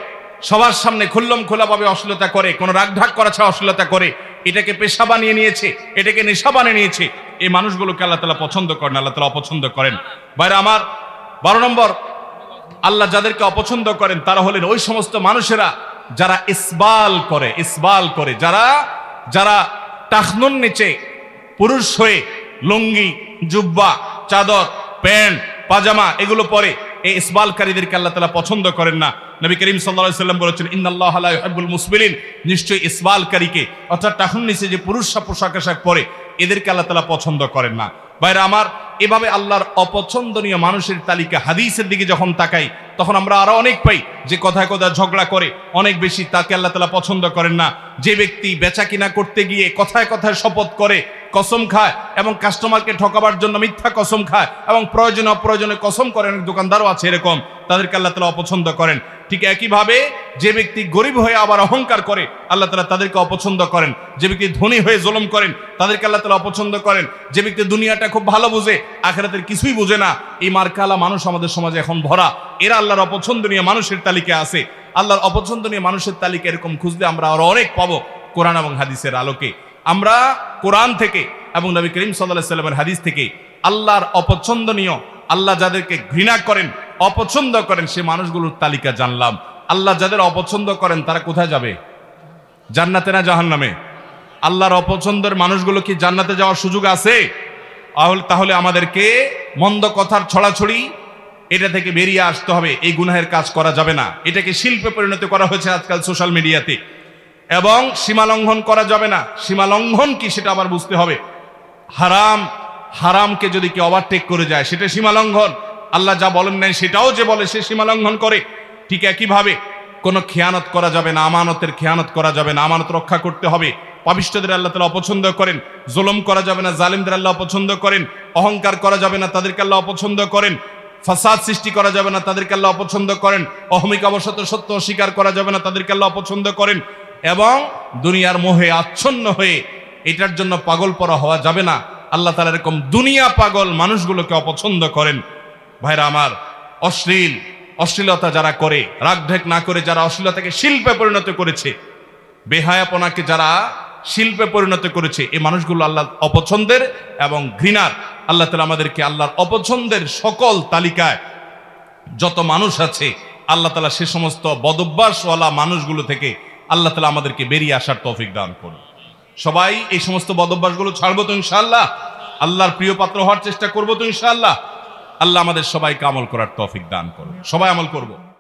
সবার সামনে খুল্লম খোলাভাবে অশ্লীলতা করে, কোনো রাগঢাক করা ছাড়া অশ্লীলতা করে, এটাকে পেশা বানিয়ে নিয়েছে, এটাকে নেশা বানিয়ে নিয়েছে, এই মানুষগুলোকে আল্লাহ তাআলা পছন্দ করেন, আল্লাহ তাআলা অপছন্দ করেন। ভাইরা আমার, 12 নম্বর আল্লাহ যাদেরকে অপছন্দ করেন তারা হলেন ওই সমস্ত মানুষেরা যারা ইসবাল করে, যারা টাকনুর নিচে পুরুষ হয়ে লুঙ্গি, জুব্বা, চাদর, প্যান্ট, পাজামা এগুলো পরে, এই ইসবালকারীদেরকে আল্লাহ তাআলা পছন্দ করেন না। নবী করিম সাল্লাল্লাহু আলাইহি ওয়াসাল্লাম বলেছেন ইন্নাল্লাহা লা ইউহিব্বুল মুসবিলিন, নিশ্চয়ই ইসবালকারীকে অর্থাৎ টাকনুর নিচে যে পুরুষরা পোশাক আশাক পরে এদেরকে আল্লাহ তাআলা পছন্দ করেন না। ভাইরা আমার, এভাবে আল্লাহর অপছন্দনীয় মানুষের তালিকা হাদিসের দিকে যখন তাকাই তখন আমরা আরো অনেক পাই যে কথায় কথায় ঝগড়া করে অনেক বেশি, তাকে আল্লাহ তাআলা পছন্দ করেন না। যে ব্যক্তি বেচা কিনা করতে গিয়ে কথায় কথায় শপথ করে, কসম খায় এবং কাস্টমারকে ঠকাবার জন্য মিথ্যা কসম খায় এবং প্রয়োজনে অপ্রয়োজনে কসম করেন, দোকানদারও আছে এরকম, তাদেরকে আল্লাহ তাআলা অপছন্দ করেন। ঠিক একইভাবে যে ব্যক্তি গরিব হয়ে আবার অহংকার করে আল্লাহ তাআলা তাদেরকে অপছন্দ করেন। যে ব্যক্তি ধনী হয়ে জুলুম করেন তাদেরকে আল্লাহ তাআলা অপছন্দ করেন। যে ব্যক্তি দুনিয়াটা খুব ভালো বুঝে, আখিরাতের কিছুই বুঝে না, এই মার্কালা মানুষ আমাদের সমাজে এখন ভরা, এরা আল্লাহর অপছন্দনীয় মানুষের তালিকায় আছে। আল্লাহর অপছন্দনীয় মানুষের তালিকা এরকম খুঁজলে আমরা আরো অনেক পাবো কোরআন এবং হাদিসের আলোকে। আমরা কোরআন থেকে এবং নবী করিম সাল্লাল্লাহু আলাইহি ওয়াসাল্লামের হাদিস থেকে আল্লাহর অপছন্দনীয়, আল্লাহ যাদেরকে ঘৃণা করেন, অপছন্দ করেন সে মানুষগুলোর তালিকা জানলাম। আল্লাহ যাদের অপছন্দ করেন তারা কোথায় যাবে? জান্নাতে না জাহান্নামে? আল্লাহর অপছন্দের মানুষগুলো কি জান্নাতে যাওয়ার সুযোগ আছে? তাহলে আমাদেরকে মন্দ কথার ছড়াছড়ি এটা থেকে বেরিয়ে আসতে হবে। এই গুনাহের কাজ করা যাবে না, এটাকে শিল্পে পরিণত করা হয়েছে আজকাল সোশ্যাল মিডিয়াতে, এবং সীমা লঙ্ঘন করা যাবে না। সীমা লঙ্ঘন কি সেটা আবার বুঝতে হবে। হারামকে যদি কেউ ওভারটেক করে যায় সেটা সীমা লঙ্ঘন। আল্লাহ যা বলেন নাই সেটাও যে বলে সে সীমা লঙ্ঘন করে। ঠিক একইভাবে কোনো খেয়ানত করা যাবে না, আমানতের খেয়ানত করা যাবে না, আমানত রক্ষা করতে হবে। পাপিষ্ঠদের আল্লাহ তাআলা অপছন্দ করেন। জুলুম করা যাবে না, জালিমদের আল্লাহ অপছন্দ করেন। অহংকার করা যাবে না, তাদেরকে আল্লাহ অপছন্দ করেন। ফাসাদ সৃষ্টি করা যাবে না, তাদেরকে আল্লাহ অপছন্দ করেন। অহমিকা অবসত সত্য অস্বীকার করা যাবে না, তাদেরকে আল্লাহ অপছন্দ করেন। এবং দুনিয়ার মোহে আচ্ছন্ন হয়ে এটার জন্য পাগল পরা হওয়া যাবে না। আল্লাহ তাআলা এরকম দুনিয়া পাগল মানুষগুলোকে অপছন্দ করেন। ভাইরা আমার, অশ্লীলতা যারা করে, রাগঢেক না করে যারা অশ্লীলতাকে শিল্পে পরিণত করেছে, বেহায়াপনাকে যারা শিল্পে পরিণত করেছে, এই মানুষগুলো আল্লাহ অপছন্দের এবং ঘৃণার। আল্লাহ তাআলা আমাদেরকে আল্লাহর অপছন্দের সকল তালিকায় যত মানুষ আছে আল্লাহ তাআলা সে সমস্ত বদভ্যাসওয়ালা মানুষগুলো থেকে আল্লাহ তাআলা আমাদেরকে বেরিয়ে আসার তৌফিক দান করুন। সবাই এই সমস্ত বদভ্যাসগুলো ছাড়বো তো ইনশাআল্লাহ? আল্লাহর প্রিয় পাত্র হওয়ার চেষ্টা করবো তো ইনশাআল্লাহ? আল্লাহ আমাদের সবাইকে আমল করার তৌফিক দান করুন। সবাই আমল করব।